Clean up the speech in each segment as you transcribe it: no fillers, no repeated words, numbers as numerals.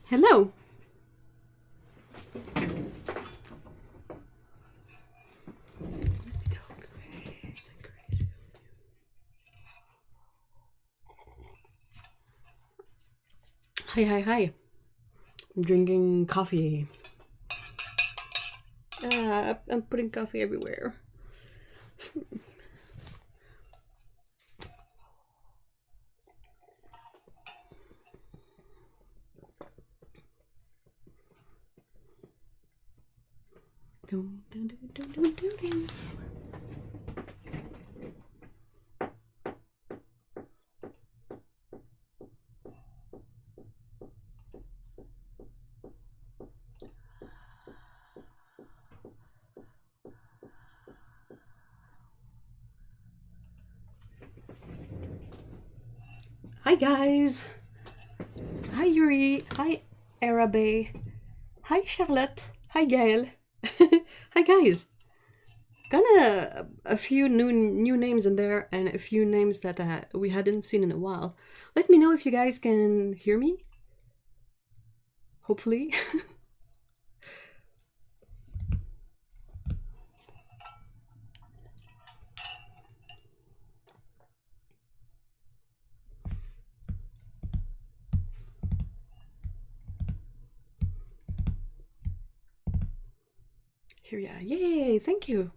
Hello. Hi. I'm drinking coffee. I'm putting coffee everywhere. Hi guys. Hi Yuri. Hi Arabe. Hi Charlotte. Hi Gail. Hi guys. Got a few new names in there and a few names that we hadn't seen in a while. Let me know if you guys can hear me. Hopefully. Here, yeah. Yay, thank you.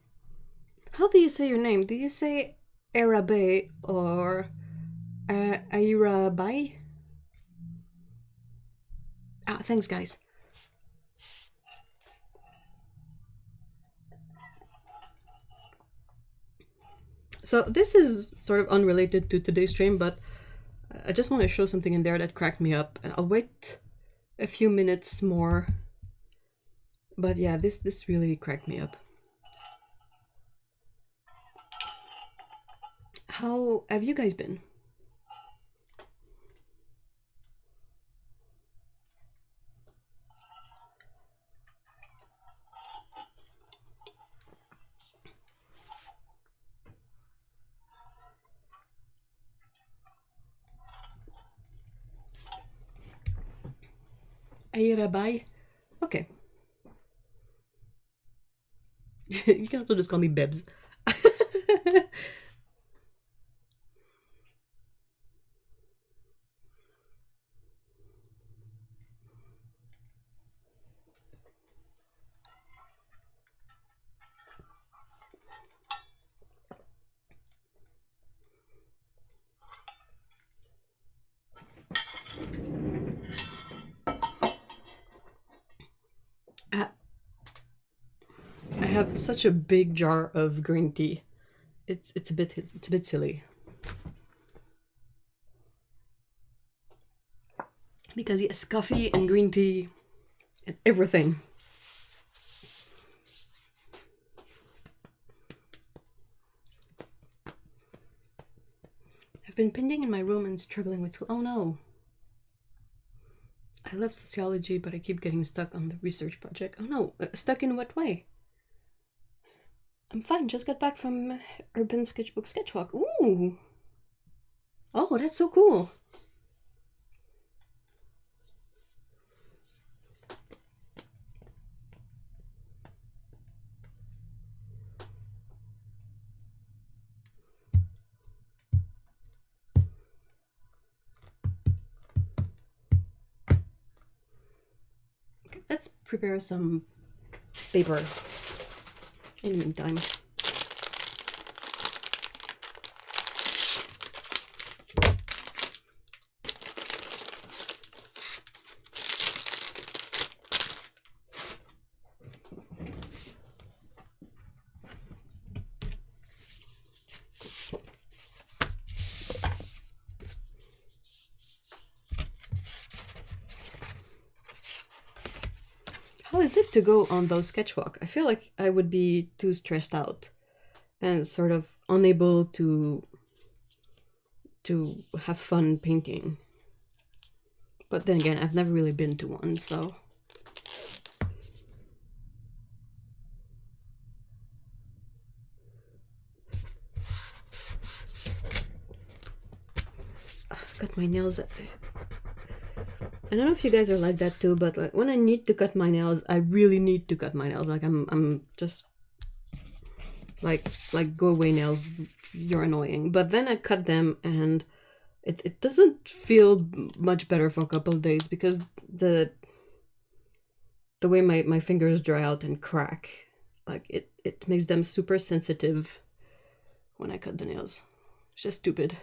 How do you say your name? Do you say Arabe or Airabai? Ah, thanks, guys. So this is sort of unrelated to today's stream, but I just want to show something in there that cracked me up. And I'll wait a few minutes more. But yeah, this really cracked me up. How have you guys been? Airabai? Okay. You can also just call me Bebs. I have such a big jar of green tea. It's a bit silly. Because yes, coffee and green tea and everything. I've been pending in my room and struggling with school. Oh no. I love sociology, but I keep getting stuck on the research project. Oh no, stuck in what way? I'm fine, just got back from Urban Sketchbook Sketchwalk. Ooh! Oh, that's so cool! Okay, let's prepare some paper in the meantime. How is it to go on those sketchwalk? I feel like I would be too stressed out and sort of unable to have fun painting. But then again, I've never really been to one, so... I've got my nails I don't know if you guys are like that too, but like when I need to cut my nails, I really need to cut my nails. Like I'm just like go away nails, you're annoying. But then I cut them and it doesn't feel much better for a couple of days because the way my fingers dry out and crack, like it makes them super sensitive when I cut the nails. It's just stupid.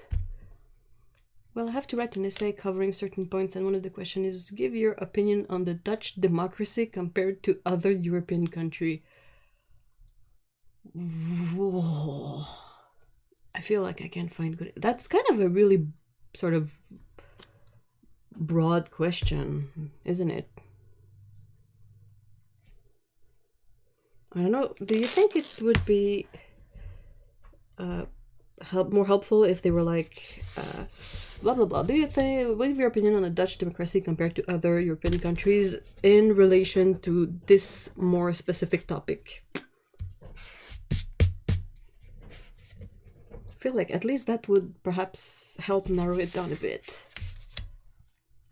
Well, I have to write an essay covering certain points, and one of the questions is, give your opinion on the Dutch democracy compared to other European countries. Whoa. I feel like I can't find good... That's kind of a really sort of broad question, isn't it? I don't know. Do you think it would be more helpful if they were like... blah blah blah. Do you think, what is your opinion on the Dutch democracy compared to other European countries in relation to this more specific topic? I feel like at least that would perhaps help narrow it down a bit.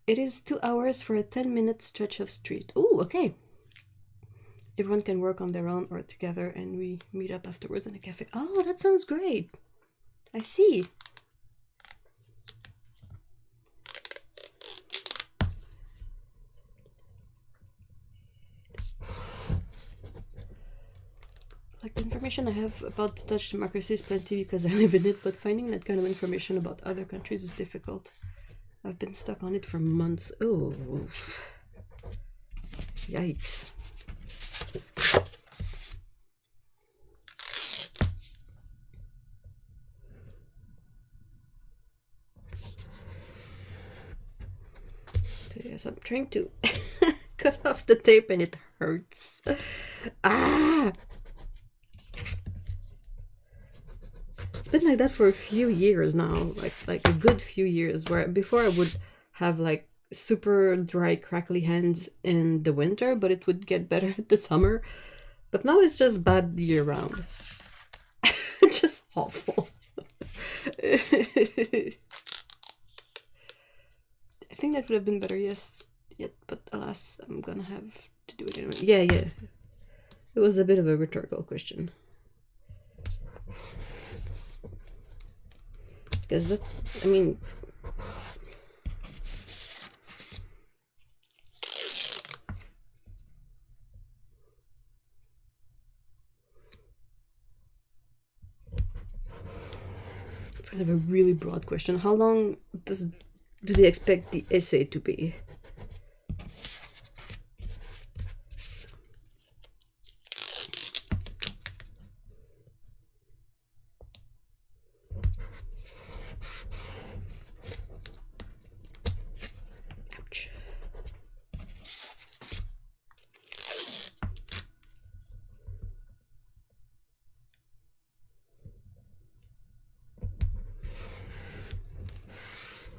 It is 2 hours for a 10-minute stretch of street. Oh, okay. Everyone can work on their own or together, and we meet up afterwards in a cafe. Oh, that sounds great. I see. Like, the information I have about the Dutch democracy is plenty because I live in it, but finding that kind of information about other countries is difficult. I've been stuck on it for months. Oh, yikes. So yes, I'm trying to cut off the tape and it hurts. Ah! It's been like that for a few years now, like a good few years, where before I would have like super dry crackly hands in the winter, but it would get better in the summer. But now it's just bad year round. Just awful. I think that would have been better, yes, yet, but alas, I'm gonna have to do it anyway. Yeah. It was a bit of a rhetorical question. Because that, I mean, it's kind of a really broad question. How long do they expect the essay to be?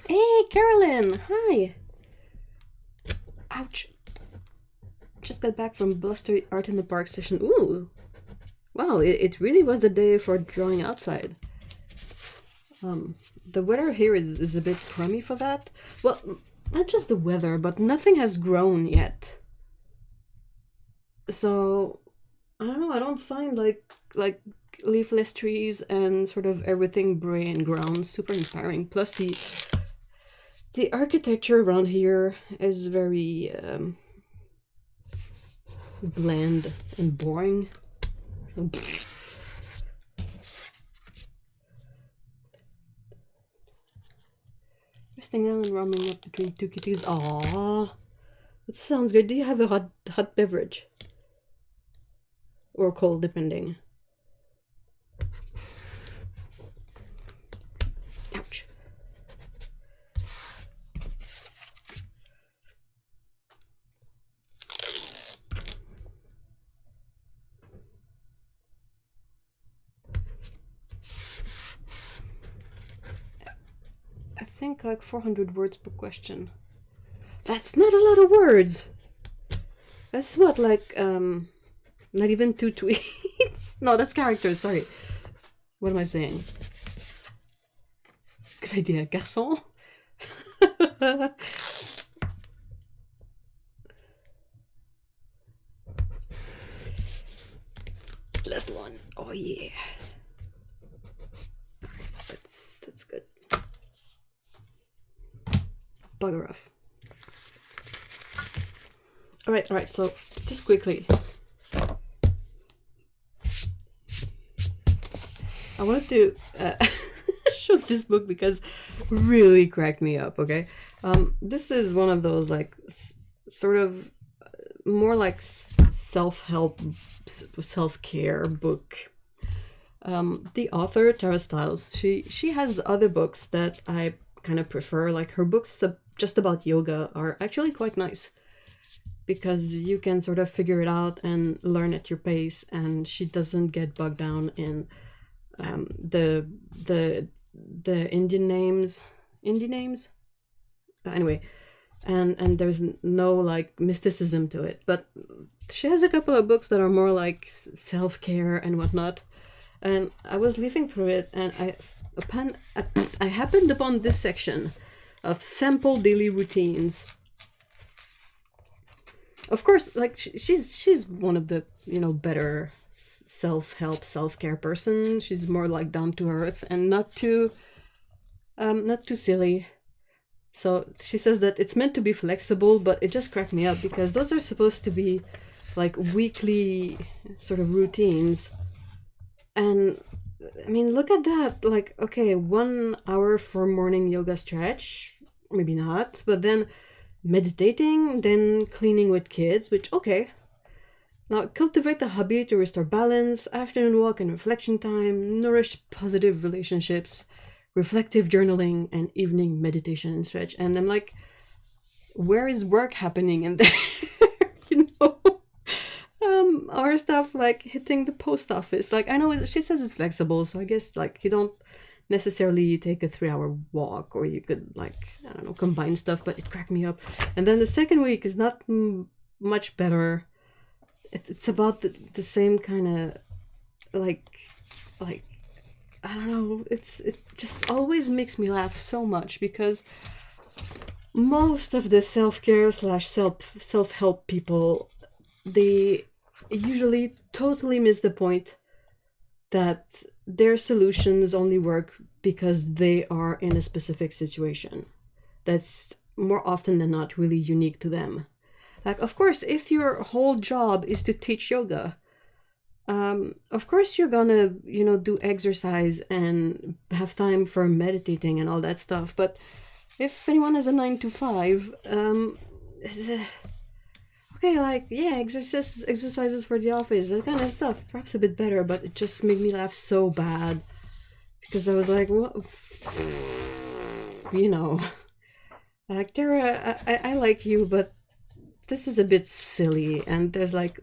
Hey, Carolyn! Hi! Ouch. Just got back from Bluster Art in the Park session. Ooh! Wow, it really was the day for drawing outside. The weather here is a bit crummy for that. Well, not just the weather, but nothing has grown yet. So, I don't know, I don't find like leafless trees and sort of everything gray and ground super inspiring. Plus the architecture around here is very bland and boring. Resting down and warming up between two kitties. Aww, that sounds good. Do you have a hot beverage? Or cold, depending. Ouch. I think like 400 words per question. That's not a lot of words. That's what, like, not even 2 tweets? No, that's characters, sorry. What am I saying? Good idea, garçon. yeah. That's good. Bugger off. Alright, so just quickly. I wanted to show this book because it really cracked me up, okay? This is one of those, like, sort of more like self-help, self-care book. The author, Tara Stiles, she has other books that I kind of prefer. Like, her books just about yoga are actually quite nice because you can sort of figure it out and learn at your pace, and she doesn't get bogged down in the Indian names. Anyway, and there's no like mysticism to it, but she has a couple of books that are more like self-care and whatnot. And I was leafing through it, and I happened upon this section of sample daily routines. Of course, like she's one of the better self-help, self-care person. She's more like down to earth and not too silly. So she says that it's meant to be flexible, but it just cracked me up because those are supposed to be like weekly sort of routines. And I mean, look at that. Like, okay, 1 hour for morning yoga stretch, maybe not, but then meditating, then cleaning with kids, which, okay. Now, cultivate the hobby to restore balance, afternoon walk and reflection time, nourish positive relationships, reflective journaling, and evening meditation and stretch. And I'm like, where is work happening in there? Or stuff like hitting the post office. Like, I know she says it's flexible, so I guess like you don't necessarily take a 3-hour walk, or you could like, I don't know, combine stuff, but it cracked me up. And then the second week is not much better. It's about the same kind of like I don't know, it just always makes me laugh so much because most of the self-care / self-help people, they usually totally miss the point that their solutions only work because they are in a specific situation that's more often than not really unique to them. Like, of course, if your whole job is to teach yoga, of course you're gonna, do exercise and have time for meditating and all that stuff. But if anyone has a 9 to 5, okay, like, yeah, exercises for the office, that kind of stuff, perhaps a bit better, but it just made me laugh so bad because I was like, what? Like, Tara, I like you, but this is a bit silly, and there's like,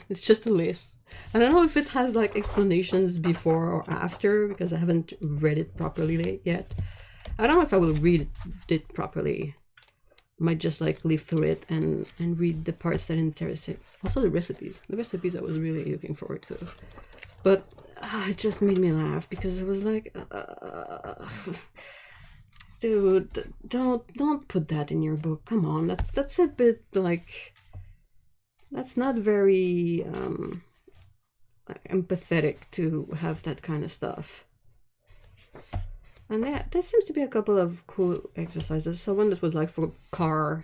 it's just a list. I don't know if it has like explanations before or after because I haven't read it properly yet. I don't know if I will read it properly. Might just like leaf through it and read the parts that interest it. Also the recipes I was really looking forward to, but it just made me laugh because it was like, dude, don't put that in your book. Come on, that's a bit like, that's not very empathetic to have that kind of stuff. And there seems to be a couple of cool exercises. So one that was like for car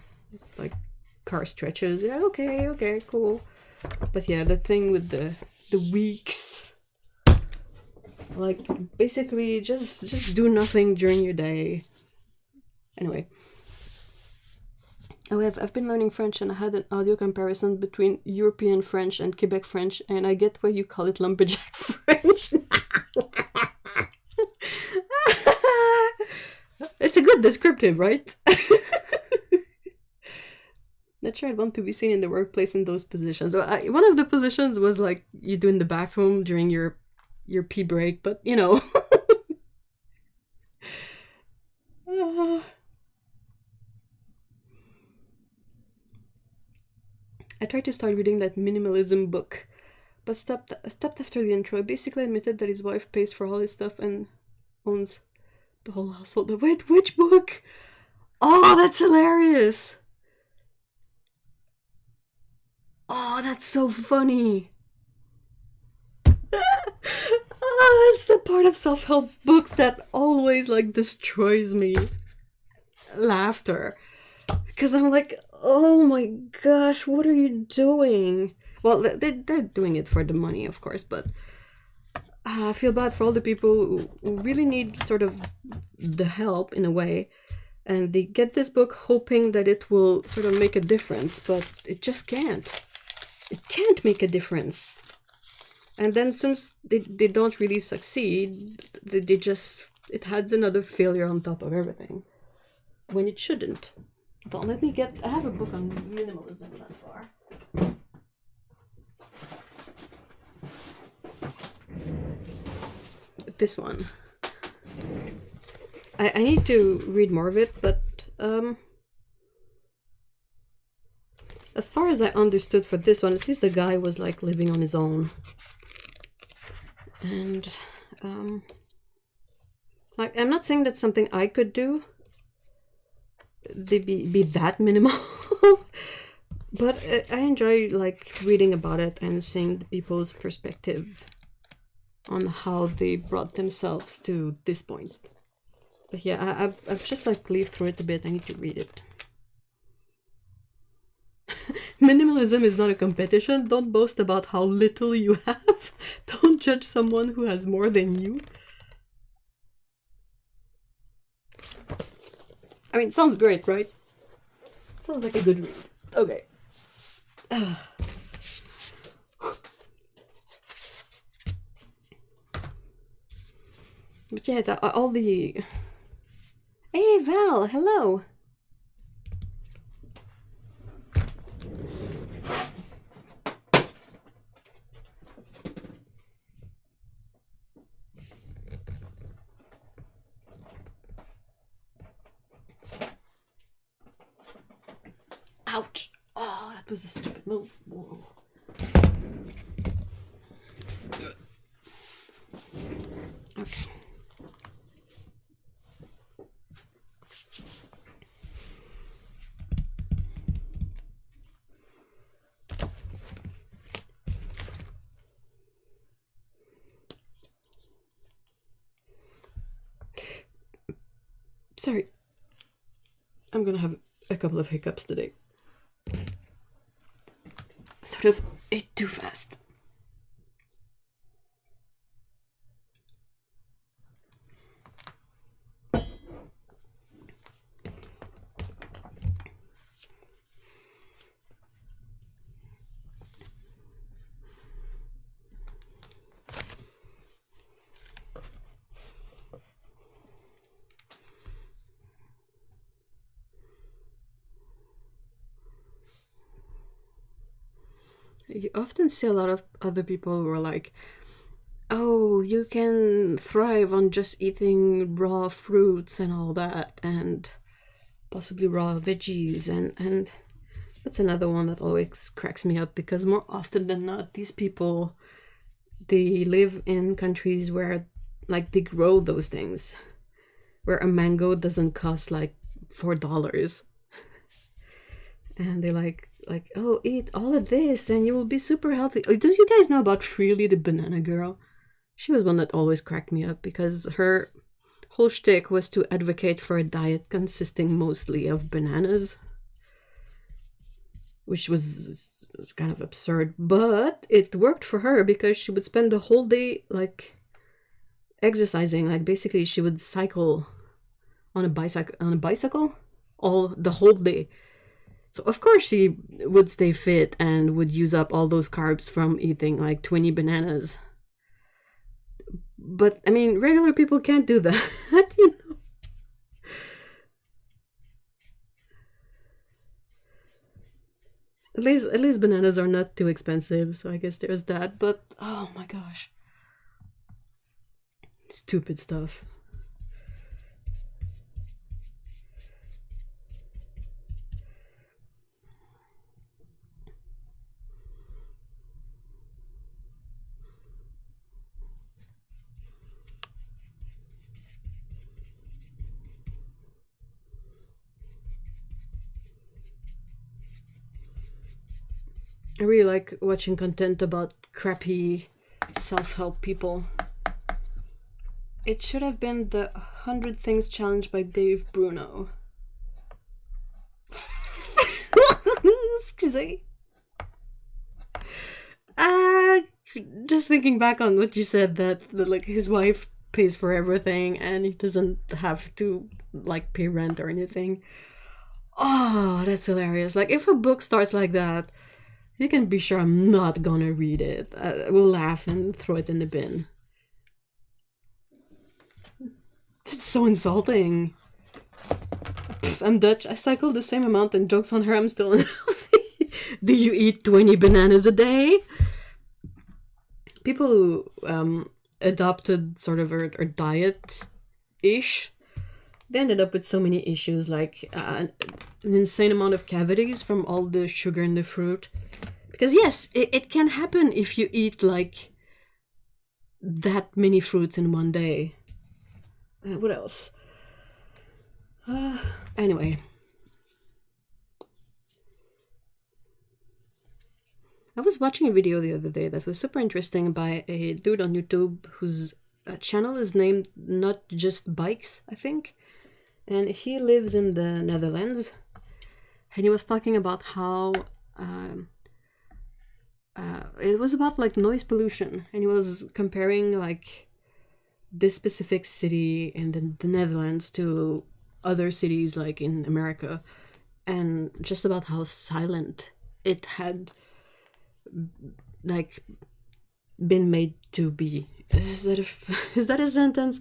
stretches. Yeah, okay, cool. But yeah, the thing with the weeks, like basically just do nothing during your day. Anyway, I've been learning French, and I had an audio comparison between European French and Quebec French, and I get why you call it lumberjack French. It's a good descriptive, right? Not sure I'd want to be seen in the workplace in those positions. One of the positions was like you do in the bathroom during your pee break, but I tried to start reading that minimalism book, but stopped after the intro. He basically admitted that his wife pays for all his stuff and owns the whole household. Wait, which book? Oh, that's hilarious! Oh, that's so funny! That's the part of self-help books that always like destroys me. Laughter. Because I'm like, oh my gosh, what are you doing? Well, they're doing it for the money, of course, but I feel bad for all the people who really need sort of the help in a way, and they get this book hoping that it will sort of make a difference, but it just can't. It can't make a difference. And then since they don't really succeed, they just, it adds another failure on top of everything, when it shouldn't. Don't let me get, I have a book on minimalism that far. This one. I need to read more of it, but as far as I understood for this one, at least the guy was like living on his own. And like, I'm not saying that's something I could do. They be that minimal. But I enjoy like reading about it and seeing the people's perspective on how they brought themselves to this point. But yeah, I've just like leafed through it a bit. I need to read it. Minimalism is not a competition. Don't boast about how little you have. Don't judge someone who has more than you. I mean, sounds great, right? Sounds like a good read. Okay. But yeah, all the... Hey, Val, hello! Ouch! Oh, that was a stupid move. Whoa. Okay. Sorry. I'm gonna have a couple of hiccups today. Sort of ate too fast. You often see a lot of other people who are like, oh, you can thrive on just eating raw fruits and all that, and possibly raw veggies, and that's another one that always cracks me up, because more often than not, these people, they live in countries where like they grow those things, where a mango doesn't cost like $4, and they're like, oh, eat all of this and you will be super healthy. Oh, do you guys know about Freely the banana girl? She was one that always cracked me up, because her whole shtick was to advocate for a diet consisting mostly of bananas, which was kind of absurd, but it worked for her because she would spend the whole day like exercising. Like basically she would cycle on a bicycle all the whole day. So of course she would stay fit and would use up all those carbs from eating like 20 bananas. But I mean, regular people can't do that, you know. At least bananas are not too expensive, so I guess there's that. But oh my gosh, stupid stuff. I really like watching content about crappy self-help people. It should have been the 100 Things Challenge by Dave Bruno. Excuse just thinking back on what you said, that like his wife pays for everything and he doesn't have to like pay rent or anything. Oh, that's hilarious. Like, if a book starts like that, you can be sure I'm not gonna read it. We'll laugh and throw it in the bin. It's so insulting. Pff, I'm Dutch. I cycle the same amount, and jokes on her, I'm still unhealthy. Do you eat 20 bananas a day? People who adopted sort of a diet-ish, they ended up with so many issues, like an insane amount of cavities from all the sugar in the fruit. Because yes, it can happen if you eat like that many fruits in one day. What else? Anyway. I was watching a video the other day that was super interesting by a dude on YouTube whose channel is named Not Just Bikes, I think. And he lives in the Netherlands. And he was talking about how it was about like noise pollution. And he was comparing like this specific city in the Netherlands to other cities like in America. And just about how silent it had like been made to be. Is that a sentence?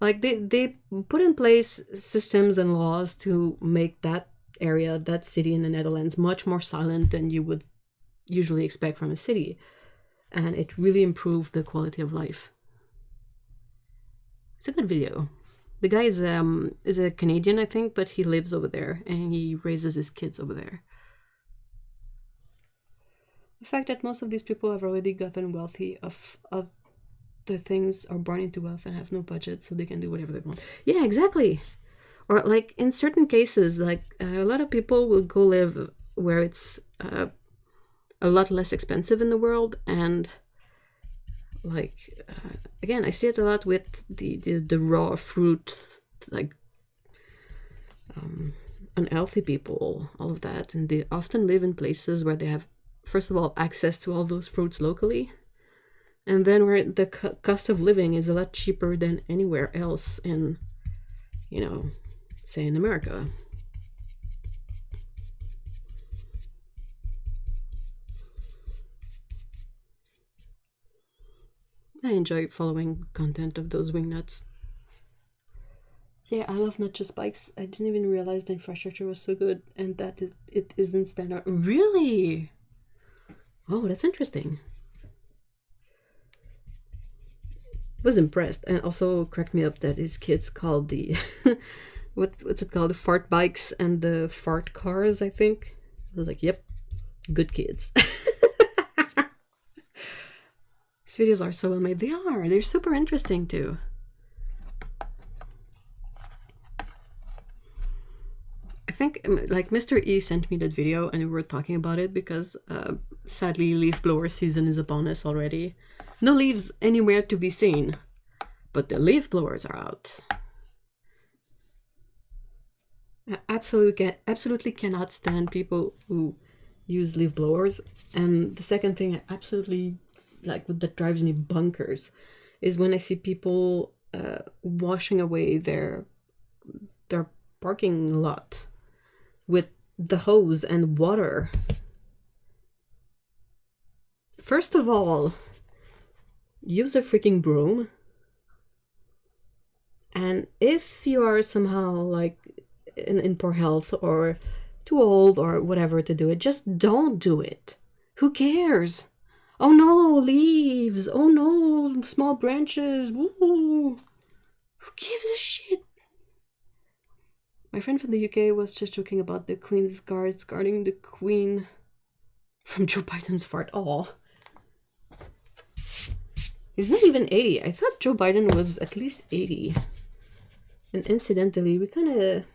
Like they put in place systems and laws to make that area, that city in the Netherlands, much more silent than you would usually expect from a city. And it really improved the quality of life. It's a good video. The guy is a Canadian, I think, but he lives over there and he raises his kids over there. The fact that most of these people have already gotten wealthy of the things, are born into wealth and have no budget, so they can do whatever they want. Yeah, exactly. Or like in certain cases, like a lot of people will go live where it's a lot less expensive in the world, and like again, I see it a lot with the raw fruit, like unhealthy people, all of that, and they often live in places where they have, first of all, access to all those fruits locally, and then where the cost of living is a lot cheaper than anywhere else in, you know, say in America. I enjoy following content of those wingnuts. Yeah, I love Not Just Bikes. I didn't even realize the infrastructure was so good and that it isn't standard. Really? Oh, that's interesting. Was impressed, and also cracked me up that his kids called the what's it called, the fart bikes and the fart cars, I think. I was like, yep, good kids. These videos are so well made. They're super interesting too. I think like Mr. E sent me that video and we were talking about it because sadly leaf blower season is upon us already. No leaves anywhere to be seen, but the leaf blowers are out. I absolutely cannot stand people who use leaf blowers. And the second thing I absolutely like that drives me bonkers is when I see people washing away their parking lot with the hose and water. First of all, use a freaking broom. And if you are somehow like in poor health or too old or whatever to do it, just don't do it. Who cares? Oh no, leaves. Oh no, small branches. Woo. Who gives a shit? My friend from the UK was just joking about the Queen's guards guarding the Queen from Joe Biden's fart. Oh. He's not even 80. I thought Joe Biden was at least 80. And incidentally, we kind of...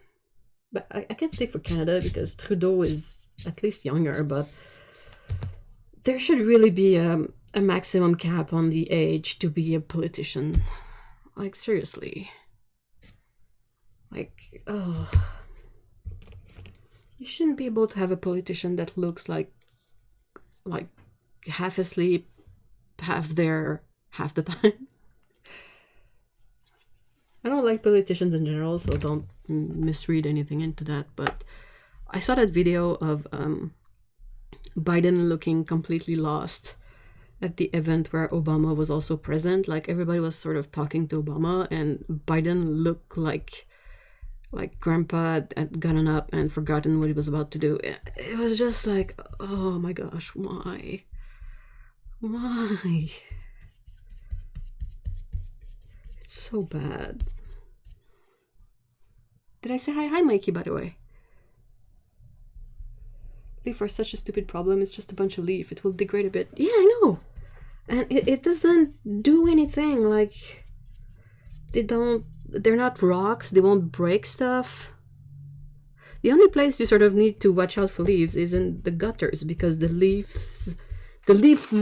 But I can't speak for Canada because Trudeau is at least younger, but there should really be a maximum cap on the age to be a politician. Like, seriously. Like, oh. You shouldn't be able to have a politician that looks like half asleep, half there, half the time. I don't like politicians in general, so don't misread anything into that, but I saw that video of Biden looking completely lost at the event where Obama was also present. Like, everybody was sort of talking to Obama, and Biden looked like grandpa had gotten up and forgotten what he was about to do. It was just like, oh my gosh, why? Why? It's so bad. Did I say hi? Hi, Mikey, by the way. Leaf are such a stupid problem. It's just a bunch of leaf. It will degrade a bit. Yeah, I know. And it doesn't do anything. Like, they're not rocks. They won't break stuff. The only place you sort of need to watch out for leaves is in the gutters, because the leaf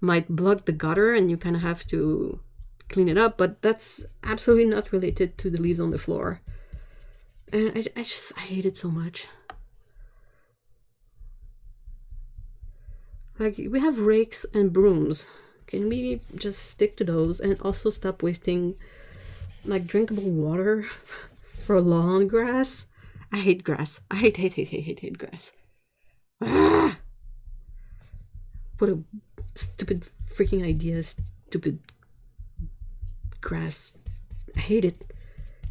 might block the gutter and you kind of have to clean it up, but that's absolutely not related to the leaves on the floor. And I hate it so much. Like, we have rakes and brooms. Can we just stick to those and also stop wasting, like, drinkable water for lawn grass? I hate grass. I hate grass. Ah! What a stupid freaking idea. Stupid grass. I hate it.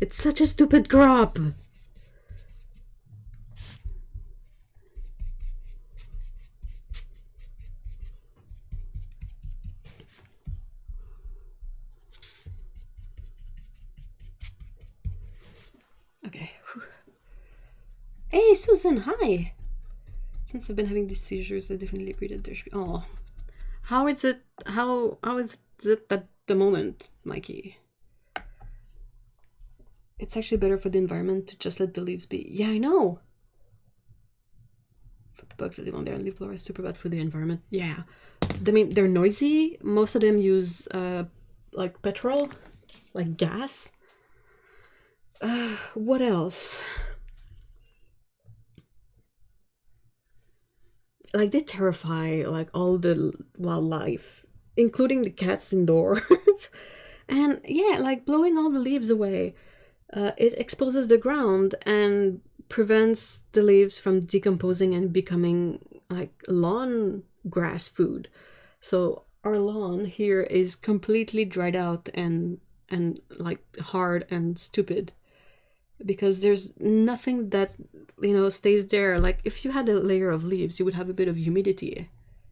It's such a stupid crop. Okay. Hey, Susan, hi. Since I've been having these seizures, I definitely agree that there should be... Oh. How is it at the moment, Mikey? It's actually better for the environment to just let the leaves be. Yeah, I know. For the bugs that live on there, and leaf blower is super bad for the environment. Yeah. I mean, they're noisy. Most of them use, like, petrol, like gas. What else? Like, they terrify, like, all the wildlife, including the cats indoors. And yeah, like, blowing all the leaves away, it exposes the ground and prevents the leaves from decomposing and becoming like lawn grass food. So our lawn here is completely dried out and like hard and stupid, because there's nothing that, you know, stays there. Like, if you had a layer of leaves, you would have a bit of humidity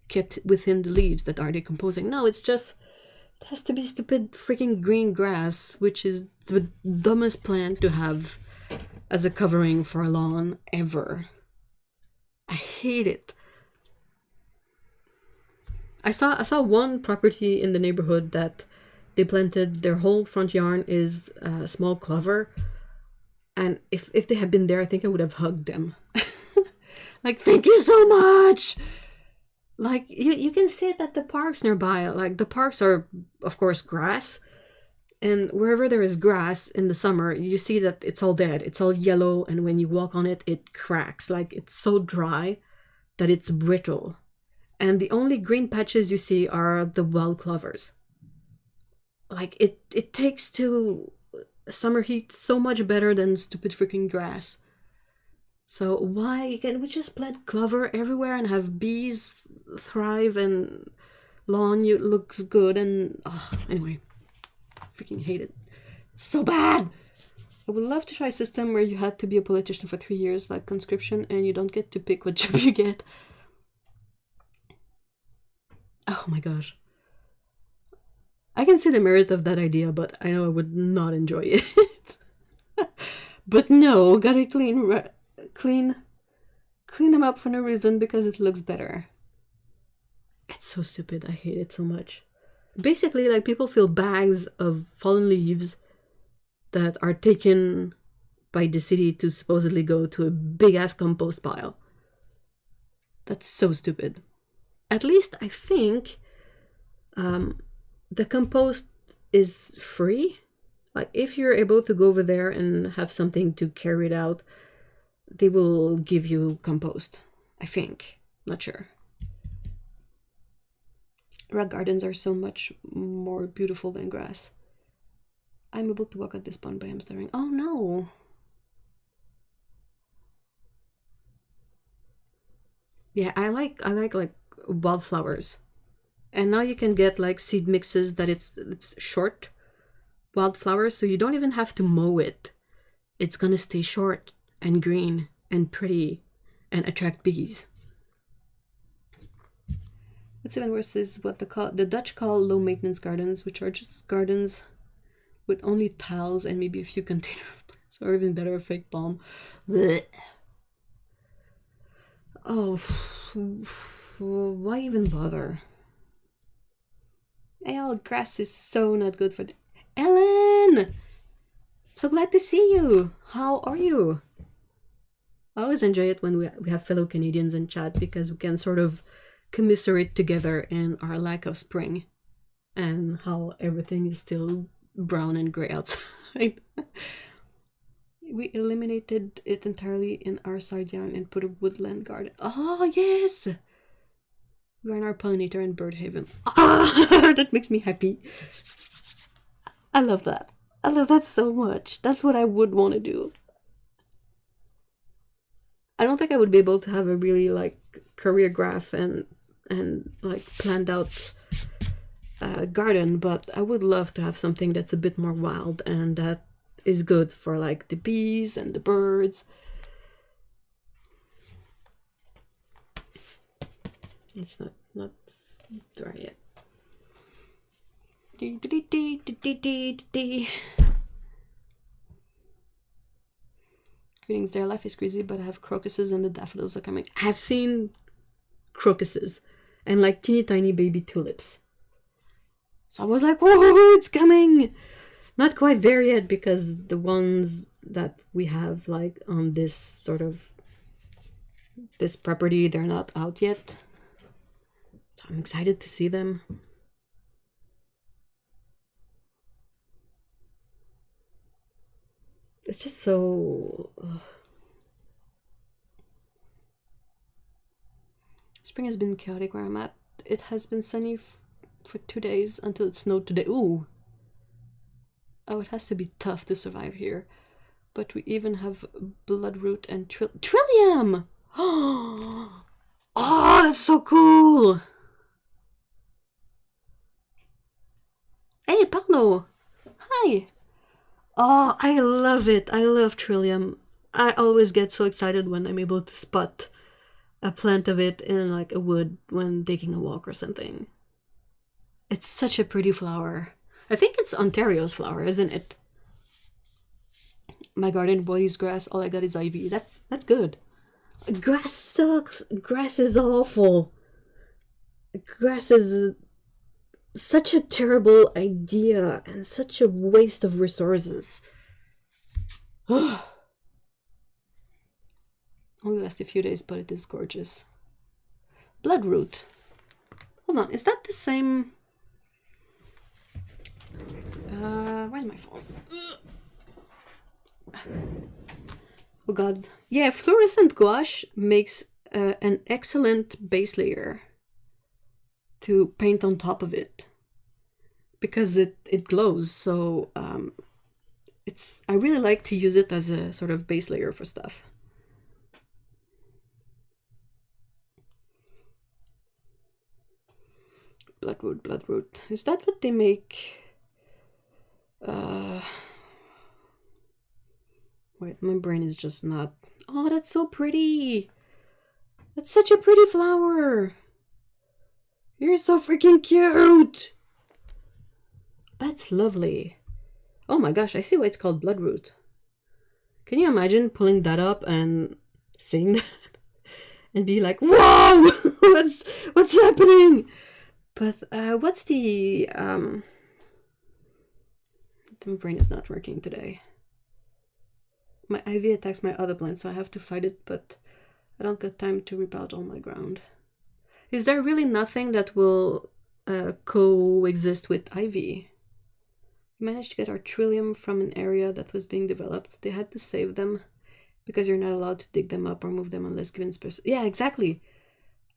kept within the leaves that are decomposing. No, it's just, it has to be stupid freaking green grass, which is the dumbest plant to have as a covering for a lawn ever. I hate it. I saw one property in the neighborhood that they planted, their whole front yard is small clover. And if they had been there, I think I would have hugged them. Like, thank you so much! Like, you can see it at the parks nearby. Like, the parks are, of course, grass. And wherever there is grass in the summer, you see that it's all dead. It's all yellow, and when you walk on it, it cracks. Like, it's so dry that it's brittle. And the only green patches you see are the wild clovers. Like, it takes to summer heat so much better than stupid freaking grass. So why can't we just plant clover everywhere and have bees thrive and lawn looks good? And anyway, freaking hate it. It's so bad. I would love to try a system where you had to be a politician for 3 years, like conscription, and you don't get to pick what job you get. Oh my gosh. I can see the merit of that idea, but I know I would not enjoy it. But no, gotta clean them up for no reason because it looks better. It's so stupid. I hate it so much. Basically, like, people fill bags of fallen leaves that are taken by the city to supposedly go to a big-ass compost pile. That's so stupid. At least I think the compost is free. Like if you're able to go over there and have something to carry it out, they will give you compost, I think. Not sure. Rock gardens are so much more beautiful than grass. I'm able to walk at this pond, but I'm staring. Oh no! Yeah, I like wildflowers. And now you can get like seed mixes that it's short wildflowers, so you don't even have to mow it. It's gonna stay short and green and pretty and attract bees. What's even worse is what the Dutch call low maintenance gardens, which are just gardens with only tiles and maybe a few container plants, or even better, a fake palm. Blech. Oh, why even bother? Grass is so not good for the... Ellen! So glad to see you. How are you? I always enjoy it when we have fellow Canadians in chat, because we can sort of commiserate together in our lack of spring and how everything is still brown and gray outside. We eliminated it entirely in our side yard and put a woodland garden. Oh, yes! We are in our pollinator and bird haven. Ah, that makes me happy. I love that. I love that so much. That's what I would want to do. I don't think I would be able to have a really like career graph and like planned out garden, but I would love to have something that's a bit more wild and that is good for like the bees and the birds. It's not dry yet. Greetings, their life is crazy, but I have crocuses and the daffodils are coming. I have seen crocuses and like teeny tiny baby tulips. So I was like, whoa, it's coming! Not quite there yet, because the ones that we have like on this sort of this property, they're not out yet. So I'm excited to see them. It's just so... Spring has been chaotic where I'm at. It has been sunny for 2 days until it snowed today. Ooh! Oh, it has to be tough to survive here. But we even have bloodroot and trillium! Oh, that's so cool! Hey, Paulo! Hi! Oh, I love it. I love trillium. I always get so excited when I'm able to spot a plant of it in like a wood when taking a walk or something. It's such a pretty flower. I think it's Ontario's flower, isn't it? My garden boys grass, all I got is ivy. That's good. Grass sucks. Grass is awful. Grass is such a terrible idea and such a waste of resources. Only lasts a few days, but it is gorgeous. Bloodroot. Hold on, is that the same? Where's my phone? Oh god. Yeah, fluorescent gouache makes an excellent base layer to paint on top of it, because it glows. So I really like to use it as a sort of base layer for stuff. Bloodroot. Is that what they make? Wait, my brain is just not... Oh, that's so pretty! That's such a pretty flower! You're so freaking cute! That's lovely. Oh my gosh, I see why it's called bloodroot. Can you imagine pulling that up and seeing that? And be like, whoa! what's happening? But what's the... My brain is not working today. My ivy attacks my other plants, so I have to fight it, but I don't got time to rip out all my ground. Is there really nothing that will coexist with ivy? We managed to get our trillium from an area that was being developed. They had to save them because you're not allowed to dig them up or move them unless given space. Yeah, exactly.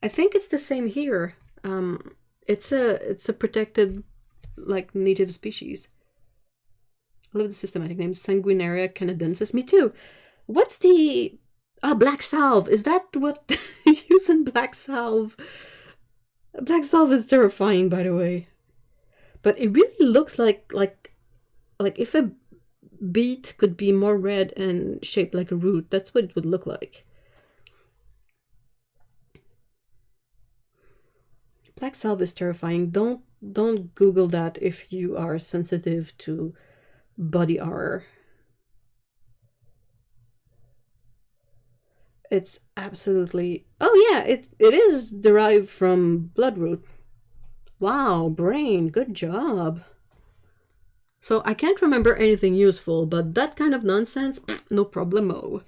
I think it's the same here. It's a protected, like, native species. I love the systematic name, Sanguinaria canadensis. Me too. What's the... black salve. Is that what... using black salve? Black salve is terrifying, by the way. But it really looks like if a beet could be more red and shaped like a root, that's what it would look like. Black salve is terrifying. Don't Google that if you are sensitive to body horror. It's absolutely... Oh yeah, it is derived from bloodroot. Wow, brain, good job. So I can't remember anything useful, but that kind of nonsense, no problemo.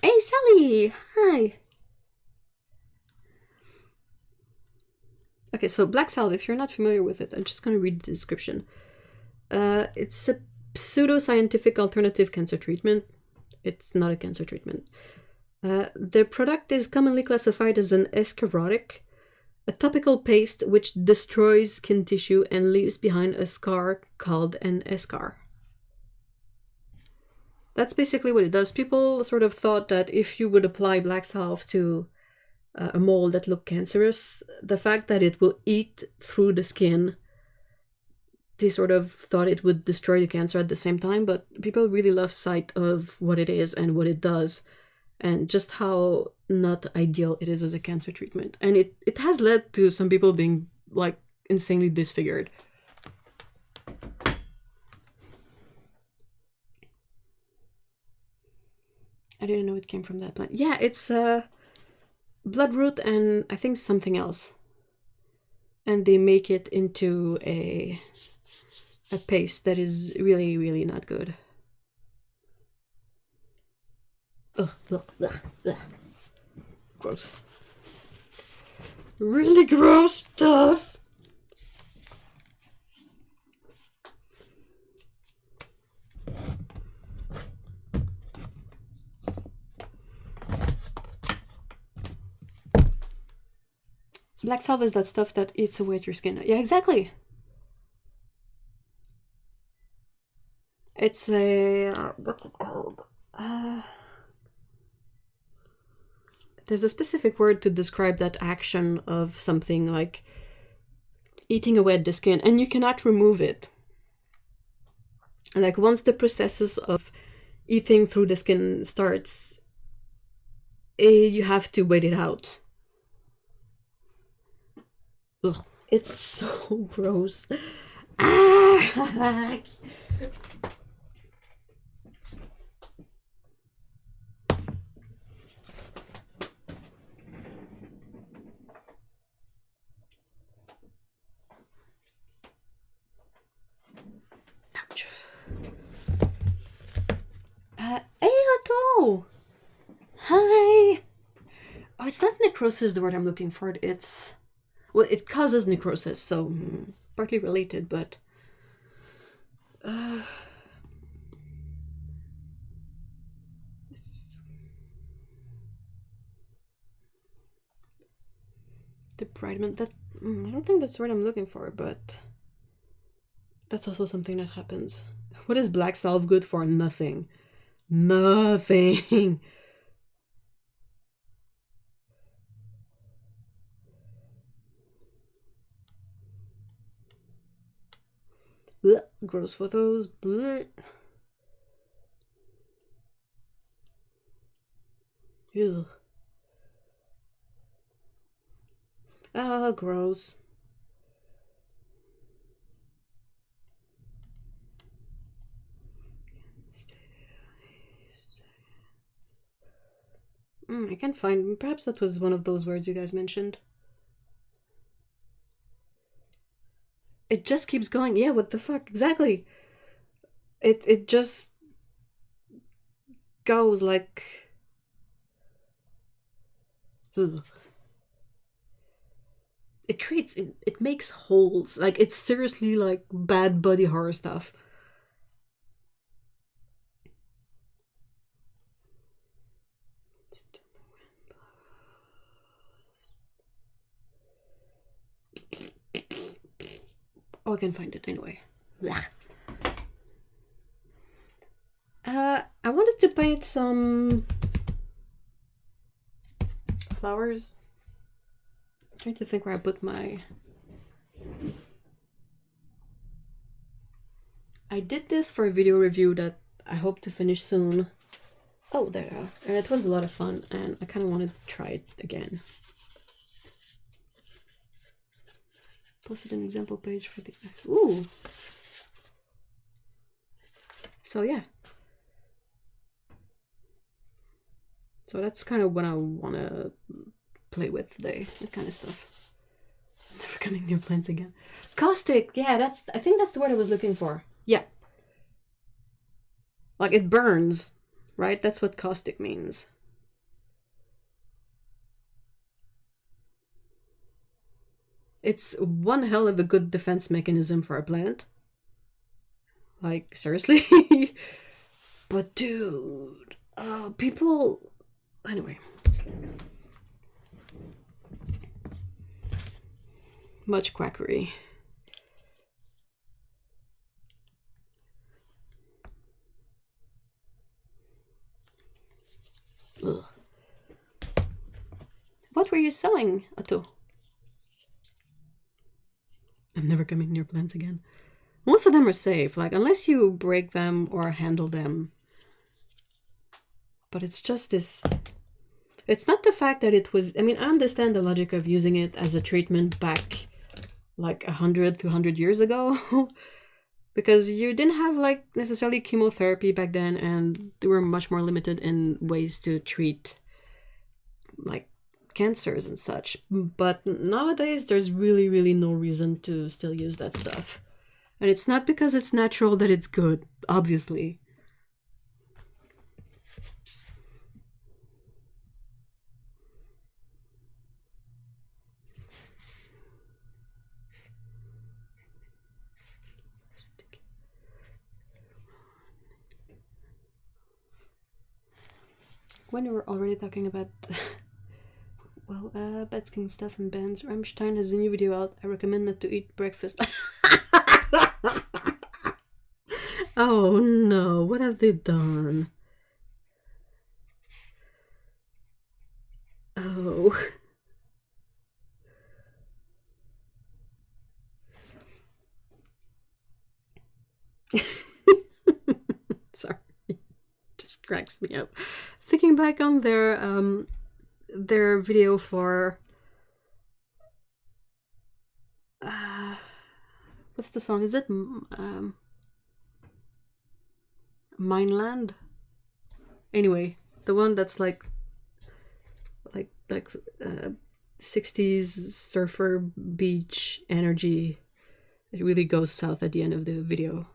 Hey Sally, hi. Okay, so black salve, if you're not familiar with it, I'm just going to read the description. It's a pseudoscientific alternative cancer treatment. It's not a cancer treatment. The product is commonly classified as an escharotic, a topical paste which destroys skin tissue and leaves behind a scar called an eschar. That's basically what it does. People sort of thought that if you would apply black salve to a mole that looked cancerous, the fact that it will eat through the skin, they sort of thought it would destroy the cancer at the same time, but people really love sight of what it is and what it does, and just how not ideal it is as a cancer treatment. And it has led to some people being, like, insanely disfigured. I didn't know it came from that plant. Yeah, it's bloodroot and I think something else. And they make it into a paste that is really, really not good. Ugh, ugh, ugh, ugh. Gross. Really gross stuff. Black salve is that stuff that eats away at your skin. Yeah, exactly. It's a... what's it called? There's a specific word to describe that action of something, like eating away at the skin, and you cannot remove it. Like, once the processes of eating through the skin starts, you have to wait it out. Ugh, it's so gross. Ah! Ouch. Hey, Otto! Hi! Oh, it's not necrosis, the word I'm looking for. It's... well, it causes necrosis, so partly related, but... debridement, that... I don't think that's the word I'm looking for, but... that's also something that happens. What is black salve good for? Nothing. Nothing! Blech, gross photos. Blech. Ew. Ah, gross. I can't find... perhaps that was one of those words you guys mentioned. It just keeps going. Yeah, what the fuck? Exactly. It just goes like... ugh. it creates, it makes holes. Like, it's seriously like bad body horror stuff. Oh, I can find it anyway. I wanted to paint some flowers. I'm trying to think where I put my... I did this for a video review that I hope to finish soon. Oh, there they are. And it was a lot of fun, and I kind of wanted to try it again. Posted an example page for the... Ooh! So yeah. So that's kind of what I want to play with today, that kind of stuff. Never coming near plants again. Caustic! Yeah, I think that's the word I was looking for. Yeah. Like, it burns, right? That's what caustic means. It's one hell of a good defense mechanism for a plant. Like, seriously? But dude, people... Anyway. Much quackery. Ugh. What were you sewing, Otto? I'm never coming near plants again. Most of them are safe, like, unless you break them or handle them. But it's just this... It's not the fact that it was... I mean, I understand the logic of using it as a treatment back, like, 100 to 100 years ago. Because you didn't have, like, necessarily chemotherapy back then, and they were much more limited in ways to treat, like, cancers and such. But nowadays, there's really, really no reason to still use that stuff. And it's not because it's natural that it's good, obviously. When we were already talking about, well, bed-skin stuff and bands, Rammstein has a new video out. I recommend not to eat breakfast. Oh no, what have they done? Oh. Sorry. Just cracks me up. Thinking back on their video for what's the song? Is it Mineland? Anyway, the one that's like 60s surfer beach energy. It really goes south at the end of the video.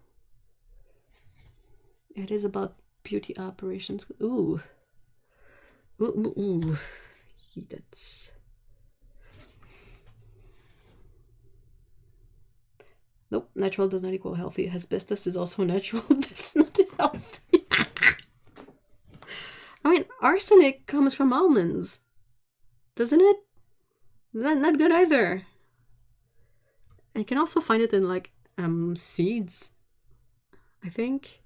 It is about beauty operations. Ooh. Ooh, ooh, ooh. That's... Nope, natural does not equal healthy. Asbestos is also natural. That's not healthy. I mean, arsenic comes from almonds, doesn't it? Not good either. And you can also find it in, like, seeds, I think.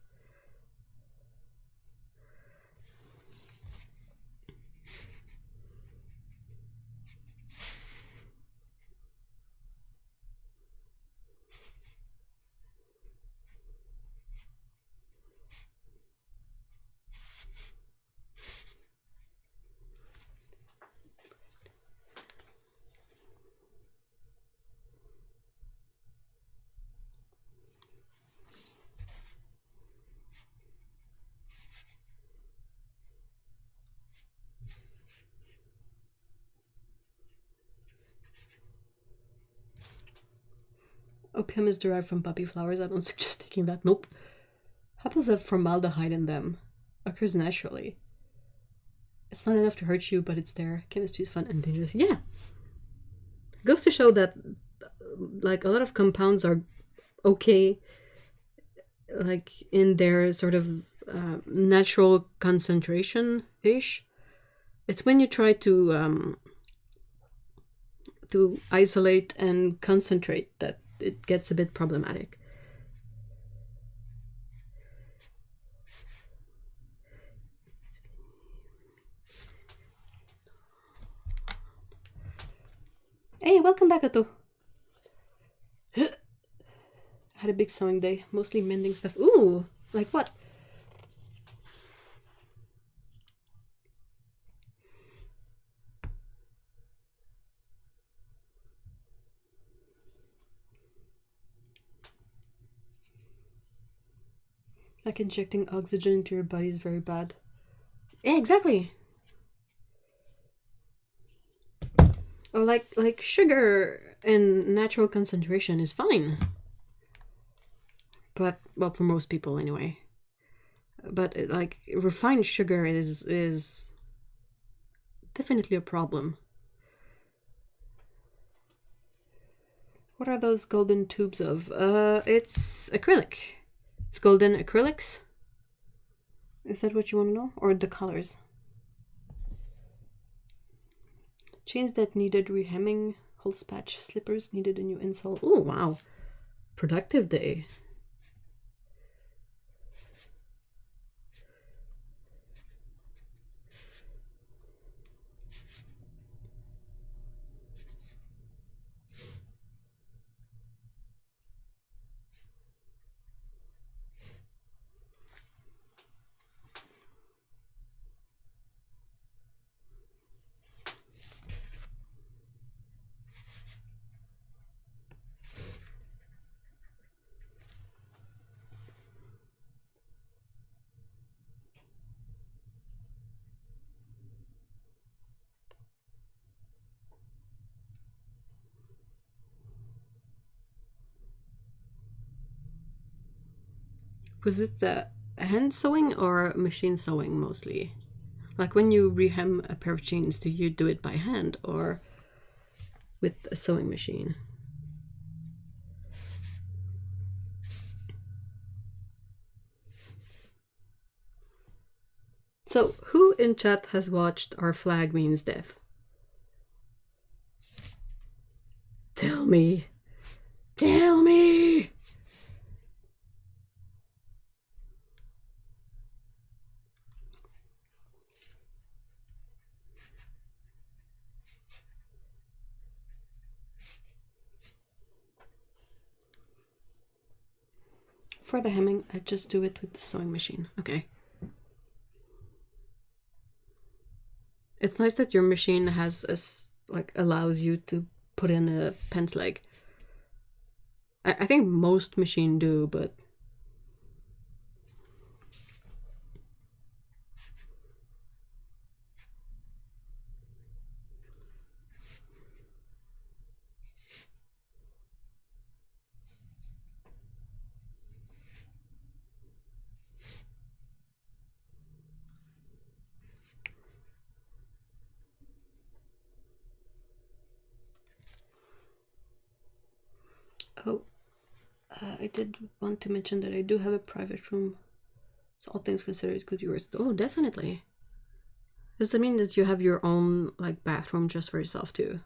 Opium is derived from poppy flowers. I don't suggest taking that. Nope. Apples have formaldehyde in them. Occurs naturally. It's not enough to hurt you, but it's there. Chemistry is fun and dangerous. Yeah. Goes to show that like a lot of compounds are okay, like in their sort of natural concentration ish. It's when you try to isolate and concentrate that it gets a bit problematic. Hey, welcome back, Otto. Had a big sewing day, mostly mending stuff. Ooh, like what? Like injecting oxygen into your body is very bad. Yeah, exactly. Or like sugar in natural concentration is fine. But well, for most people anyway. But like refined sugar is definitely a problem. What are those golden tubes of? It's acrylic. It's golden acrylics. Is that what you want to know? Or the colors? Chains that needed rehemming. Holes patch slippers needed a new insole. Oh, wow. Productive day. Was it the hand sewing or machine sewing mostly? Like when you rehem a pair of jeans, do you do it by hand or with a sewing machine? So, who in chat has watched Our Flag Means Death? Tell me. Tell me! For the hemming, I just do it with the sewing machine. Okay. It's nice that your machine has like allows you to put in a pant leg. I think most machine do, but oh, I did want to mention that I do have a private room. So all things considered, it could be yours. Oh, definitely. Does that mean that you have your own like bathroom just for yourself too?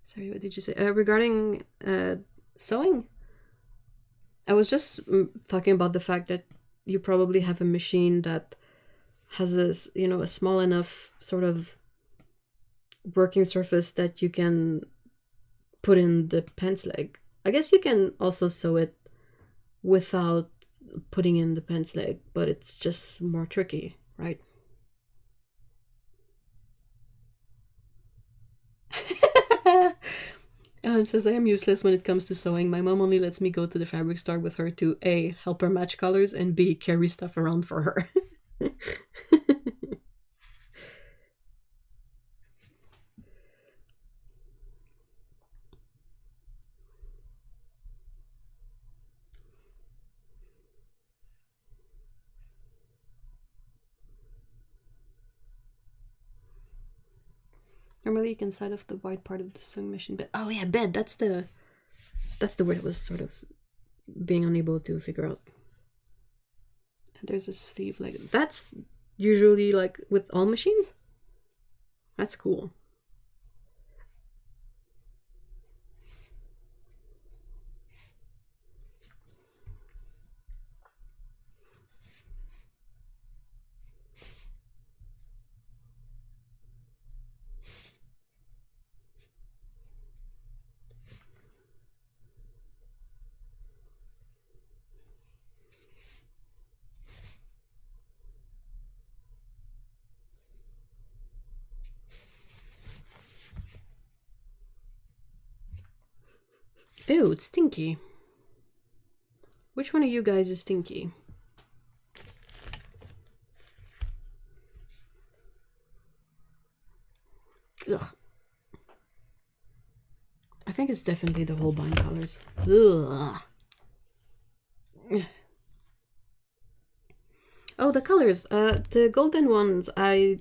Sorry, what did you say? Regarding sewing? I was just talking about the fact that you probably have a machine that has this, you know, a small enough sort of working surface that you can put in the pants leg. I guess you can also sew it without putting in the pants leg, but it's just more tricky, right? Alan says, I am useless when it comes to sewing. My mom only lets me go to the fabric store with her to A, help her match colors, and B, carry stuff around for her. Normally you can side off the white part of the sewing machine bed. Oh yeah, bed, that's the word I was sort of being unable to figure out. And there's a sleeve like that's usually like with all machines. That's cool. Ew, it's stinky. Which one of you guys is stinky? Ugh. I think it's definitely the Holbein colors. Ugh. Oh, the colors. The golden ones, I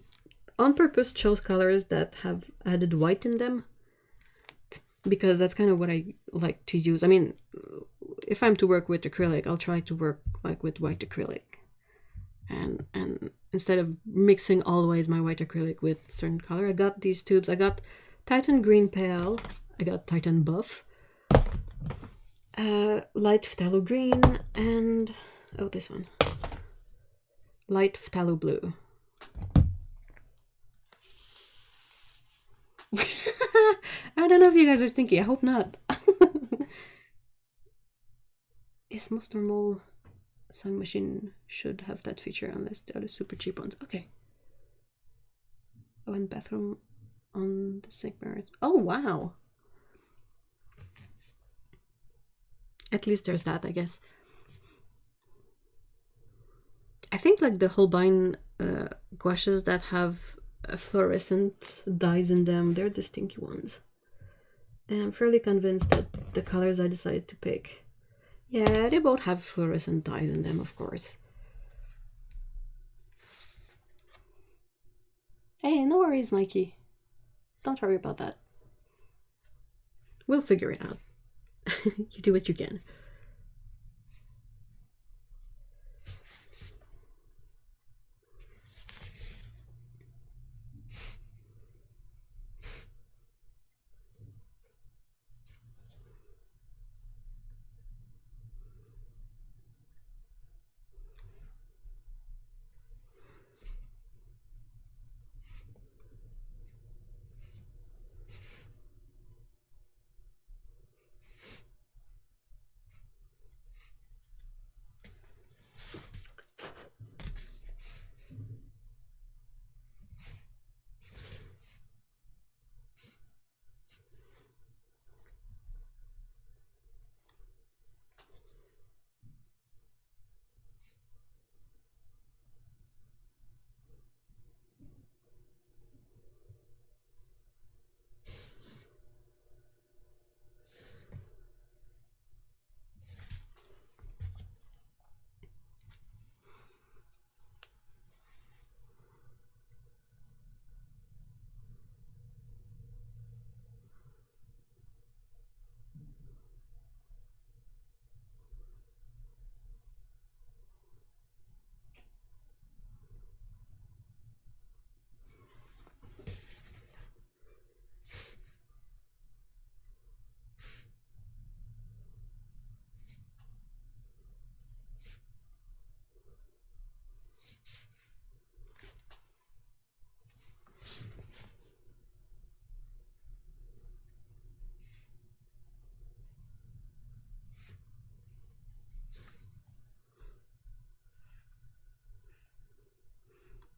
on purpose chose colors that have added white in them, because that's kind of what I like to use. I mean, if I'm to work with acrylic, I'll try to work like with white acrylic. And instead of mixing always my white acrylic with certain color, I got these tubes. I got Titan Green Pale, I got Titan Buff, Light Phthalo Green, and oh, this one, Light Phthalo Blue. I don't know if you guys are stinky. I hope not. Is most normal sewing machine should have that feature unless they are the super cheap ones. Okay. Oh, and bathroom on the sink mirrors. Oh, wow. At least there's that, I guess. I think like the Holbein gouaches that have fluorescent dyes in them, they're the stinky ones. And I'm fairly convinced that the colors I decided to pick, yeah, they both have fluorescent dyes in them, of course. Hey, no worries, Mikey. Don't worry about that. We'll figure it out. You do what you can.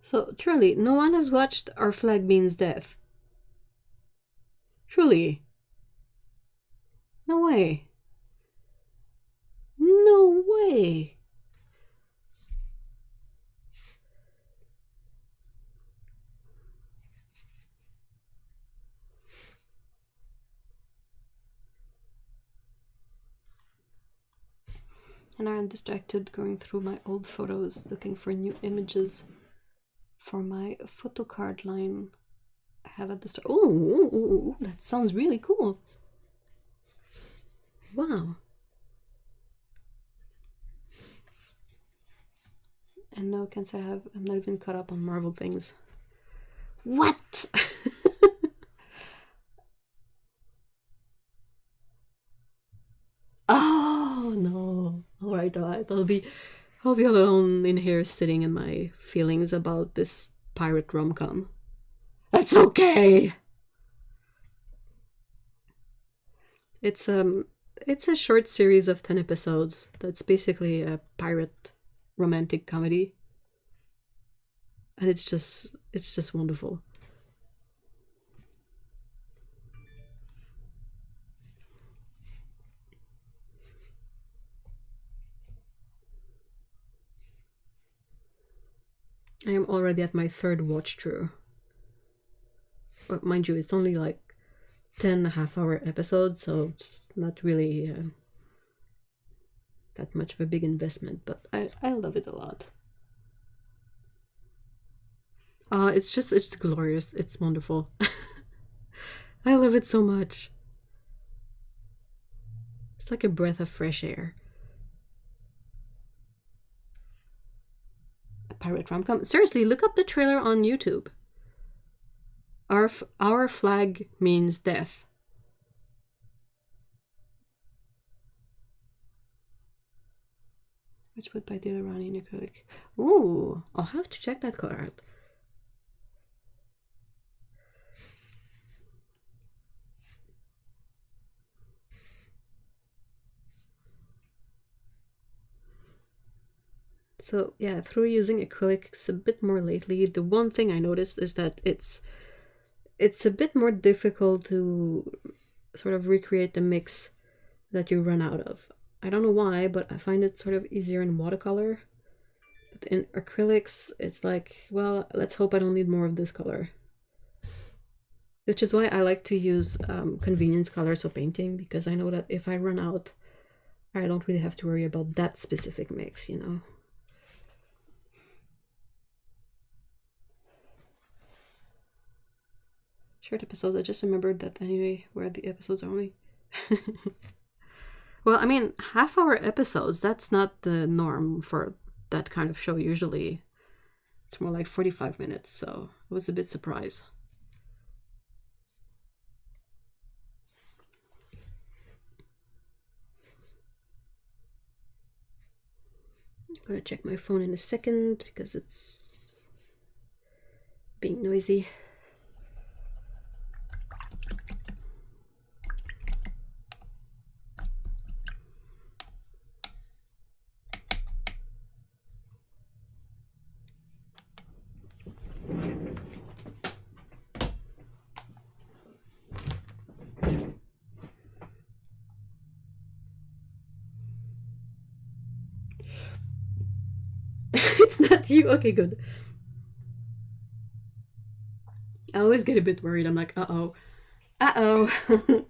So, truly, no one has watched Our Flag Means Death. Truly. No way. No way. And now I'm distracted going through my old photos looking for new images for my photo card line. I have at the start. Oh, that sounds really cool. Wow. And no, can't say I'm not even caught up on Marvel things. What? Oh no. Alright. I'll be alone in here sitting in my feelings about this pirate rom-com. That's okay. It's a short series of 10 episodes that's basically a pirate romantic comedy. And it's just wonderful. I am already at my third watch through. But mind you, it's only like 10 half-hour episodes, so it's not really that much of a big investment, but I love it a lot. It's glorious. It's wonderful. I love it so much. It's like a breath of fresh air. A pirate rom-com. Seriously, look up the trailer on YouTube. Our flag means death. Which would by Dale Ronnie in acrylic. Ooh, I'll have to check that color out. So yeah, through using acrylics a bit more lately, the one thing I noticed is that it's a bit more difficult to sort of recreate the mix that you run out of. I don't know why, but I find it sort of easier in watercolor. But in acrylics, it's like, well, let's hope I don't need more of this color. Which is why I like to use convenience colors for painting, because I know that if I run out, I don't really have to worry about that specific mix, you know. Short episodes, I just remembered that anyway, where the episodes are only. Well, I mean, half-hour episodes, that's not the norm for that kind of show usually. It's more like 45 minutes, so I was a bit surprised. I'm gonna check my phone in a second because it's being noisy. It's not you. Okay, good. I always get a bit worried. I'm like, uh-oh. Uh-oh.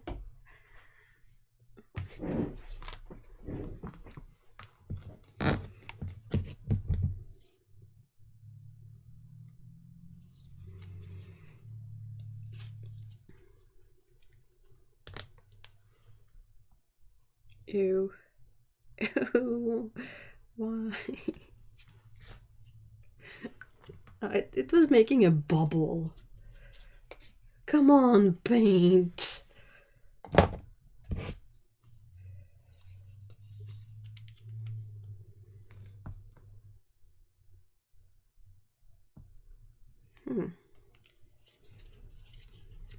Ew. Ew. Why? It was making a bubble. Come on, paint.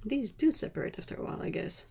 These do separate after a while, I guess.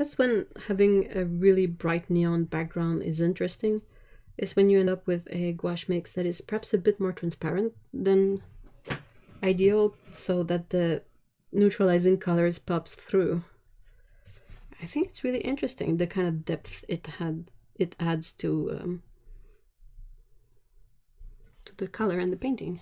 That's when having a really bright neon background is interesting. Is when you end up with a gouache mix that is perhaps a bit more transparent than ideal, so that the neutralizing colors pops through. I think it's really interesting the kind of depth it adds to the color and the painting.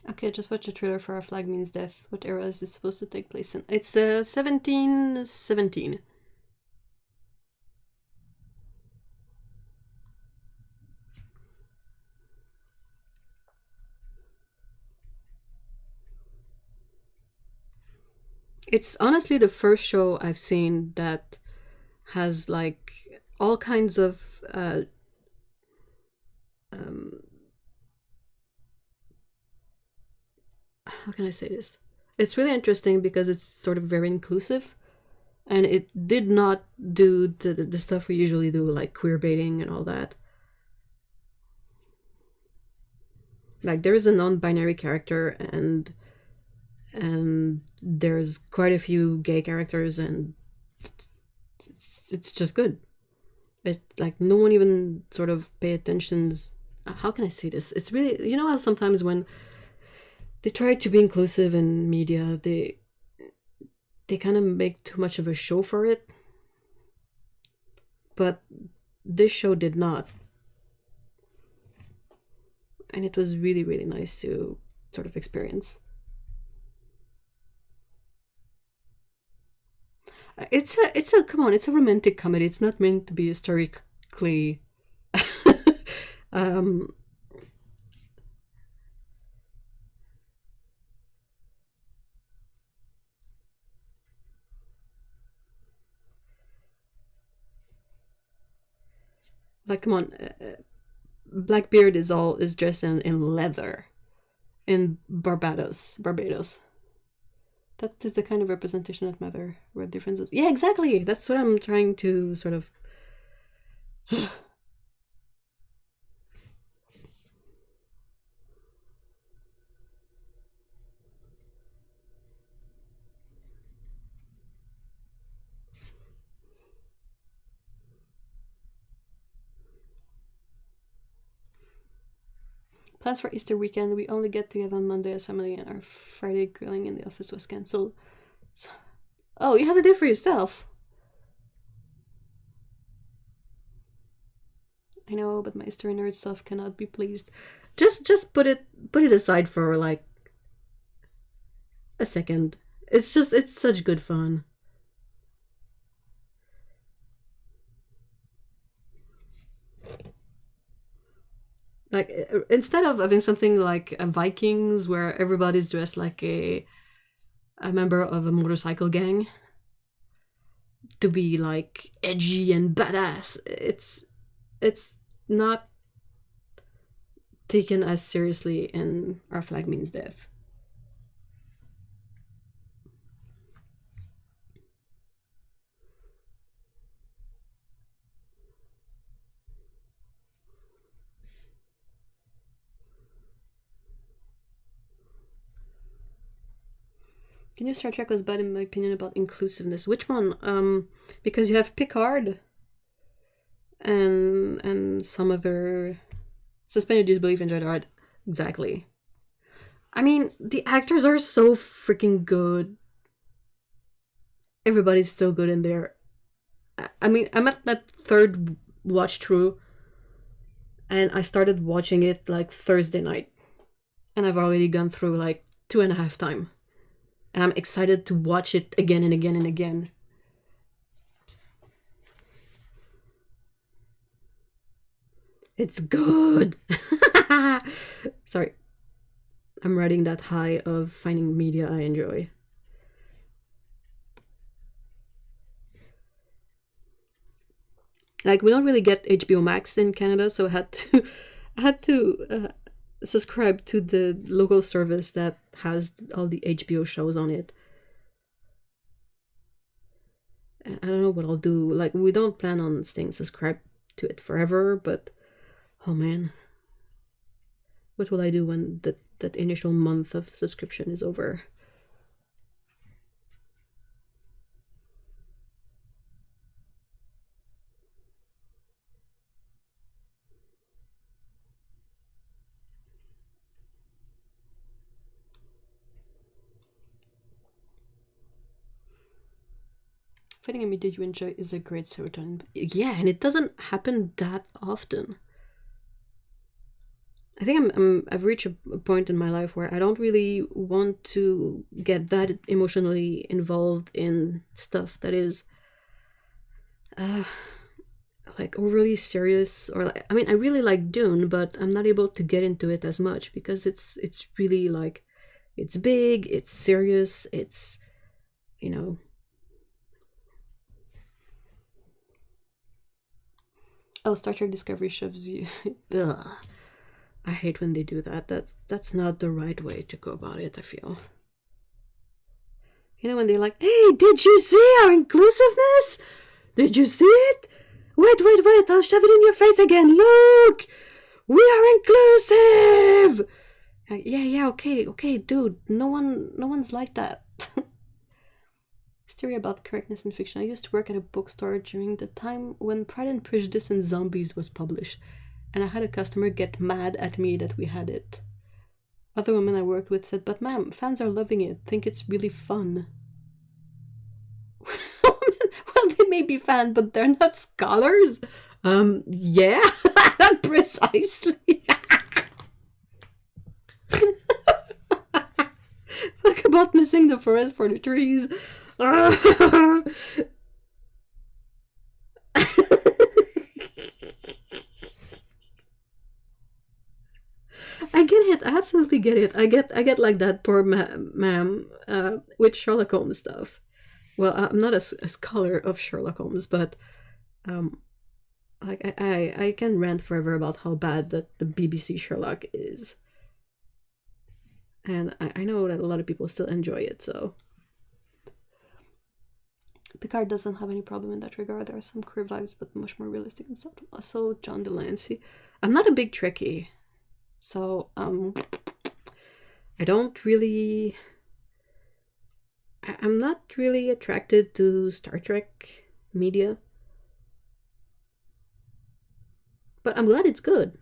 Okay, just watch the trailer for Our Flag Means Death. What era is this supposed to take place in? It's 1717. It's honestly the first show I've seen that has like all kinds of how can I say this? It's really interesting because it's sort of very inclusive, and it did not do the stuff we usually do, like queer baiting and all that. Like there is a non-binary character, and there's quite a few gay characters, and it's just good. It's like no one even sort of pay attention. How can I say this? It's really, you know how sometimes when they try to be inclusive in media, they kind of make too much of a show for it. But this show did not. And it was really, really nice to sort of experience. It's a come on, it's a romantic comedy. It's not meant to be historically like come on, Blackbeard is dressed in leather in Barbados. That is the kind of representation that matter. Where differences. Yeah, exactly. That's what I'm trying to sort of. Plans for Easter weekend. We only get together on Monday as family, and our Friday grilling in the office was cancelled. So, oh, you have a day for yourself. I know, but my history nerd self cannot be pleased. Just put it aside for like a second. It's such good fun. Like instead of having something like a Vikings where everybody's dressed like a member of a motorcycle gang, to be like edgy and badass, it's not taken as seriously in Our Flag Means Death. Can you Star Trek was bad in my opinion about inclusiveness? Which one? Because you have Picard and some other Suspend your disbelief, enjoy the ride. Exactly. I mean, the actors are so freaking good. Everybody's so good in there. I mean, I'm at that third watch through, and I started watching it like Thursday night, and I've already gone through like 2.5 times, and I'm excited to watch it again and again and again. It's good. Sorry, I'm riding that high of finding media I enjoy. Like, we don't really get HBO Max in Canada, so I had to subscribe to the local service that has all the HBO shows on it. And I don't know what I'll do. Like, we don't plan on staying subscribed to it forever, but oh man, what will I do when that initial month of subscription is over? Finding a media you enjoy is a great serotonin. Yeah, and it doesn't happen that often. I think I've reached a point in my life where I don't really want to get that emotionally involved in stuff that is like overly serious, or like, I mean, I really like Dune, but I'm not able to get into it as much because it's really like, it's big, it's serious, it's, you know. Oh, Star Trek Discovery shoves you. Ugh. I hate when they do that. That's not the right way to go about it, I feel. You know, when they're like, hey, did you see our inclusiveness? Did you see it? Wait, I'll shove it in your face again. Look! We are inclusive! Yeah, okay, dude. No one's like that. Theory about correctness in fiction. I used to work at a bookstore during the time when Pride and Prejudice and Zombies was published, and I had a customer get mad at me that we had it. Other women I worked with said, but ma'am, fans are loving it, think it's really fun. Well, they may be fans, but they're not scholars. Yeah, precisely. Talk about missing the forest for the trees. I get it. I absolutely get it. I get like that poor ma'am with Sherlock Holmes stuff. Well, I'm not a scholar of Sherlock Holmes, but like I can rant forever about how bad that the BBC Sherlock is, and I know that a lot of people still enjoy it. So Picard doesn't have any problem in that regard. There are some queer vibes, but much more realistic and subtle. Also, John Delancey. I'm not a big Trekkie, so I don't really. I'm not really attracted to Star Trek media, but I'm glad it's good.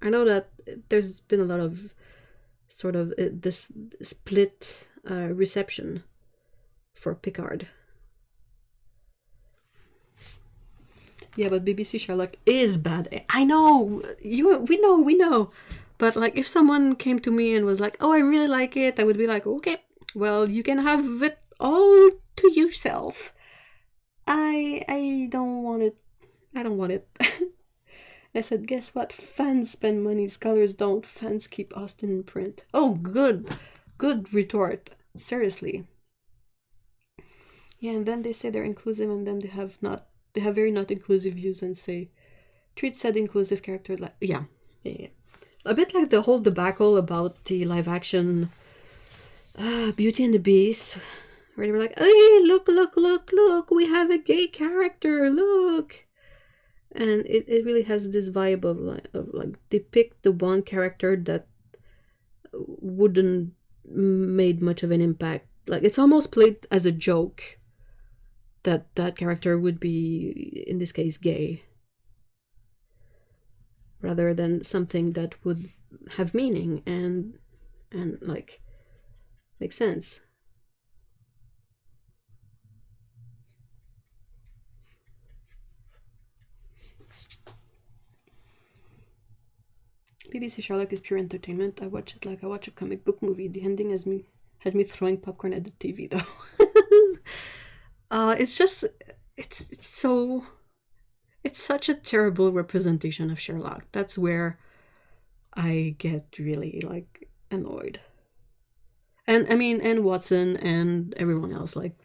I know that there's been a lot of sort of this split reception for Picard. Yeah, but BBC Sherlock is bad. I know, we know. But like, if someone came to me and was like, "Oh, I really like it," I would be like, "Okay, well, you can have it all to yourself. I don't want it. I don't want it." I said, "Guess what? Fans spend money, scholars don't. Fans keep Austin in print." Oh, good retort. Seriously. Yeah, and then they say they're inclusive, and then they have very not inclusive views and say, treat said inclusive character like, yeah. A bit like the whole debacle about the live action Beauty and the Beast, where they were like, hey, look, we have a gay character, look. And it really has this vibe of like they picked the one character that wouldn't made much of an impact. Like, it's almost played as a joke that character would be, in this case, gay. rather than something that would have meaning and like make sense. BBC Sherlock is pure entertainment. I watch it like I watch a comic book movie. The ending had me throwing popcorn at the TV though. It's just it's such a terrible representation of Sherlock. That's where I get really like annoyed. And I mean, and Watson and everyone else, like.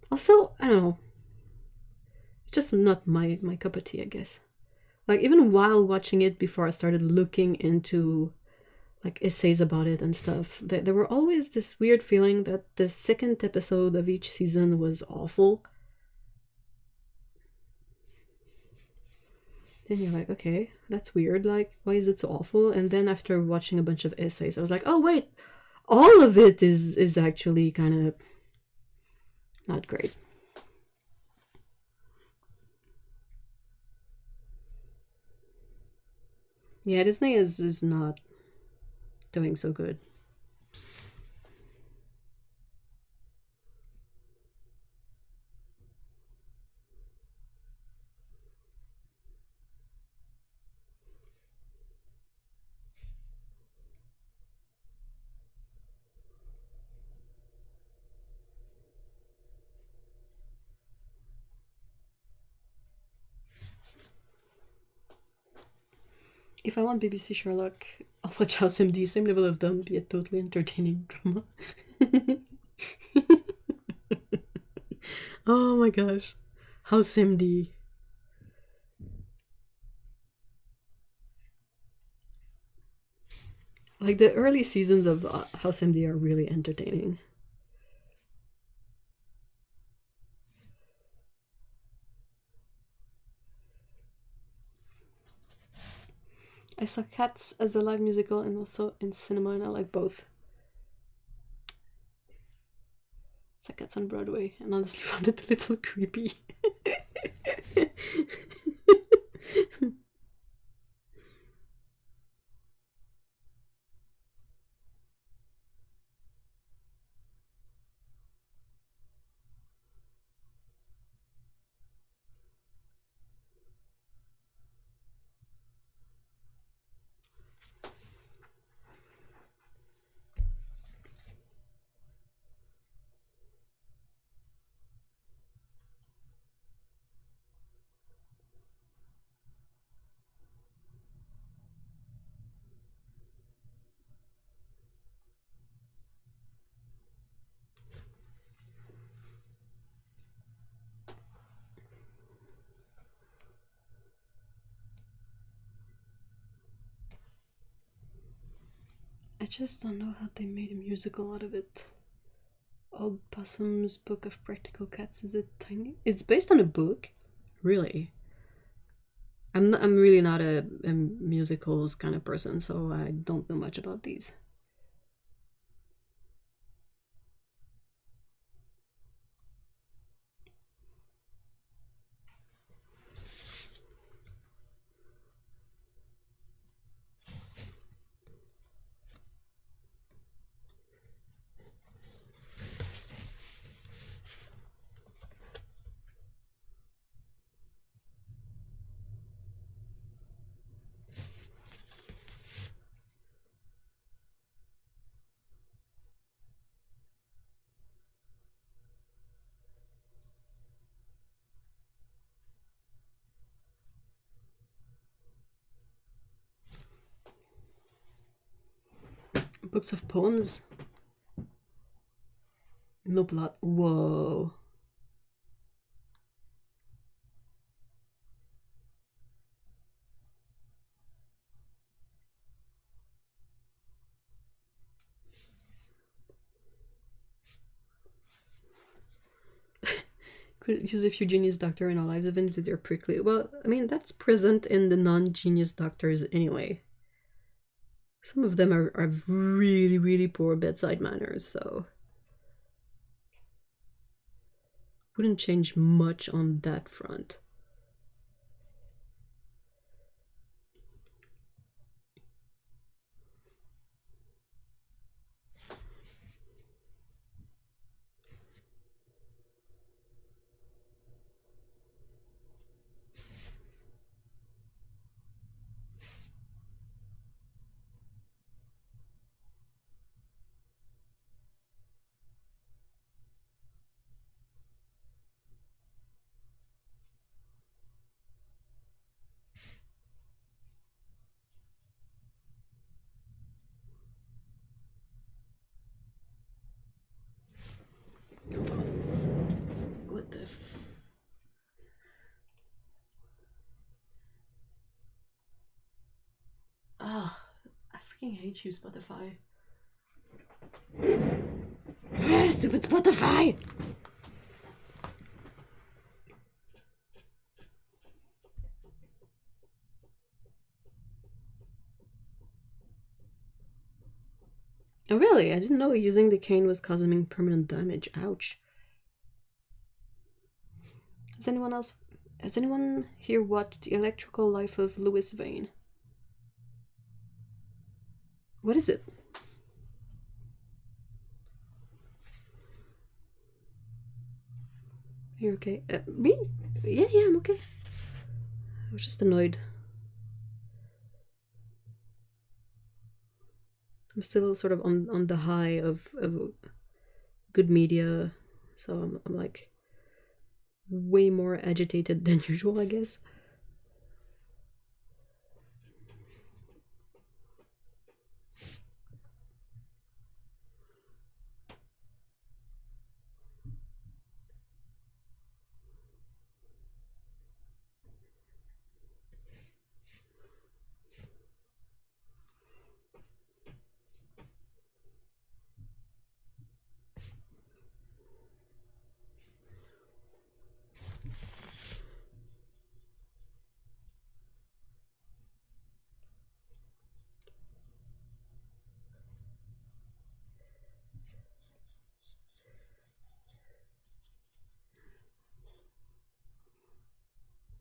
Also, I don't know. It's just not my cup of tea, I guess. Like, even while watching it, before I started looking into like essays about it and stuff, there were always this weird feeling that the second episode of each season was awful. Then you're like, okay, that's weird. Like, why is it so awful? And then after watching a bunch of essays, I was like, oh wait, all of it is actually kind of not great. Yeah, Disney is not doing so good. If I want BBC Sherlock, I'll watch House MD, same level of dumb, yet totally entertaining drama. Oh my gosh. House MD. Like, the early seasons of House MD are really entertaining. I saw Cats as a live musical and also in cinema, and I like both. I saw Cats on Broadway and honestly found it a little creepy. I just don't know how they made a musical out of it. Old Possum's Book of Practical Cats. Is it tiny? It's based on a book? Really? I'm really not a musicals kind of person, so I don't know much about these. Books of poems? No plot. Whoa. Could use a few genius doctor in our lives, even if they're prickly. Well, I mean, that's present in the non-genius doctors anyway. Some of them are really, really poor bedside manners, so wouldn't change much on that front. hate you, Spotify. Stupid Spotify! Oh really? I didn't know using the cane was causing me permanent damage. Ouch. Has anyone here watched The Electrical Life of Louis Vane? What is it? You're okay? Me? Yeah, I'm okay. I was just annoyed. I'm still sort of on the high of good media, so I'm like way more agitated than usual, I guess.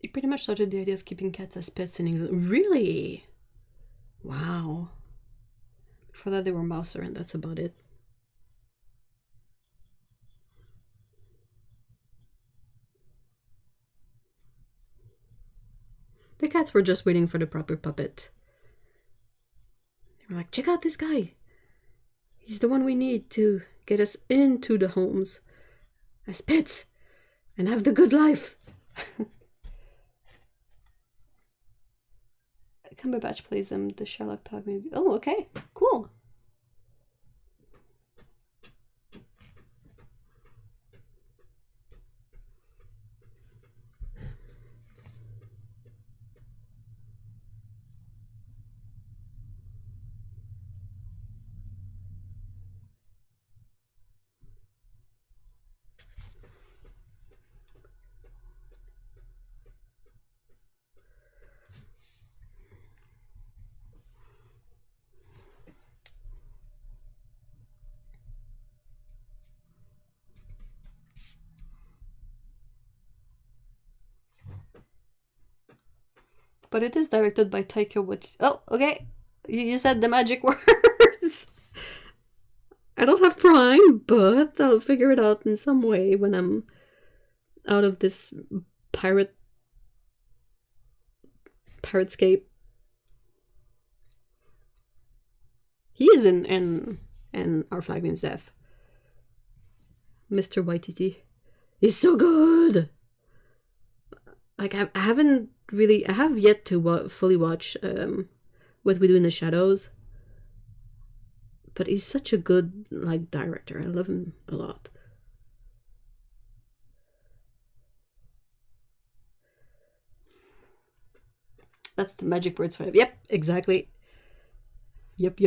You pretty much started the idea of keeping cats as pets in England. Really? Wow. Before that, they were mouser, and that's about it. The cats were just waiting for the proper puppet. They were like, check out this guy. He's the one we need to get us into the homes as pets and have the good life. Cumberbatch plays him, the Sherlock taught me. Oh, okay. Cool. But it is directed by Taika Waititi. Oh, okay. You said the magic words. I don't have Prime, but I'll figure it out in some way when I'm out of this piratescape. He is in Our Flag Means Death. Mr. Waititi. He's so good! Like, I have yet to fully watch What We Do in the Shadows. But he's such a good, like, director. I love him a lot. That's the magic words for it. Yep, exactly. Yep.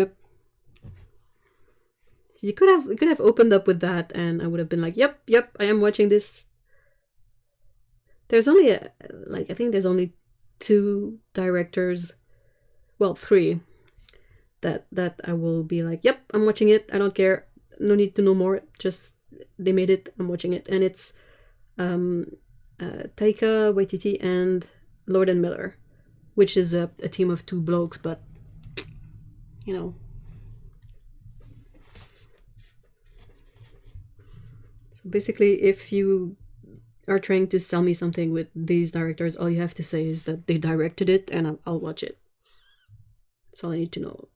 You could have opened up with that, and I would have been like, yep, I am watching this. There's only I think there's only 2 directors, well, 3, that I will be like, yep, I'm watching it. I don't care. No need to know more. Just they made it. I'm watching it, and it's Taika Waititi and Lord and Miller, which is a team of 2 blokes, but you know. So basically, if you are trying to sell me something with these directors, all you have to say is that they directed it, and I'll watch it. That's all I need to know.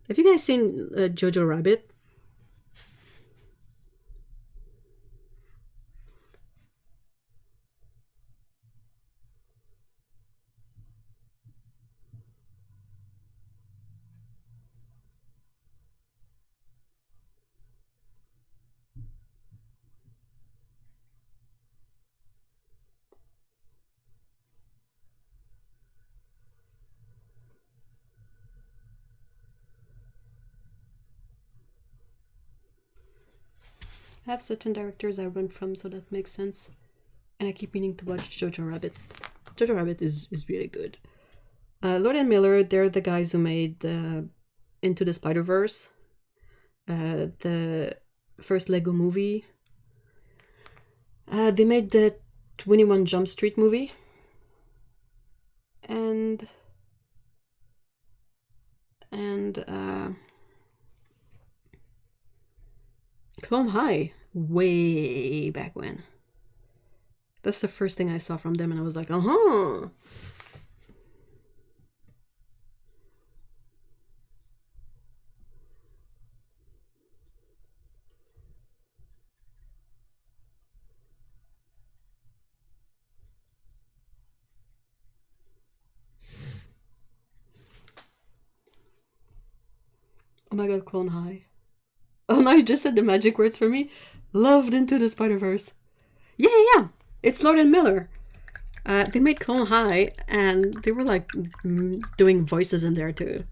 Have you guys seen Jojo Rabbit? I have certain directors I run from, so that makes sense. And I keep meaning to watch Jojo Rabbit. Jojo Rabbit is really good. Lord and Miller, they're the guys who made Into the Spider-Verse, the first Lego movie. They made the 21 Jump Street movie. And Clone High, way back when. That's the first thing I saw from them, and I was like, uh-huh. Oh my god, Clone High. Oh no, you just said the magic words for me. Loved Into the Spider-Verse. Yeah. It's Lord and Miller. They made Clone High, and they were like doing voices in there too.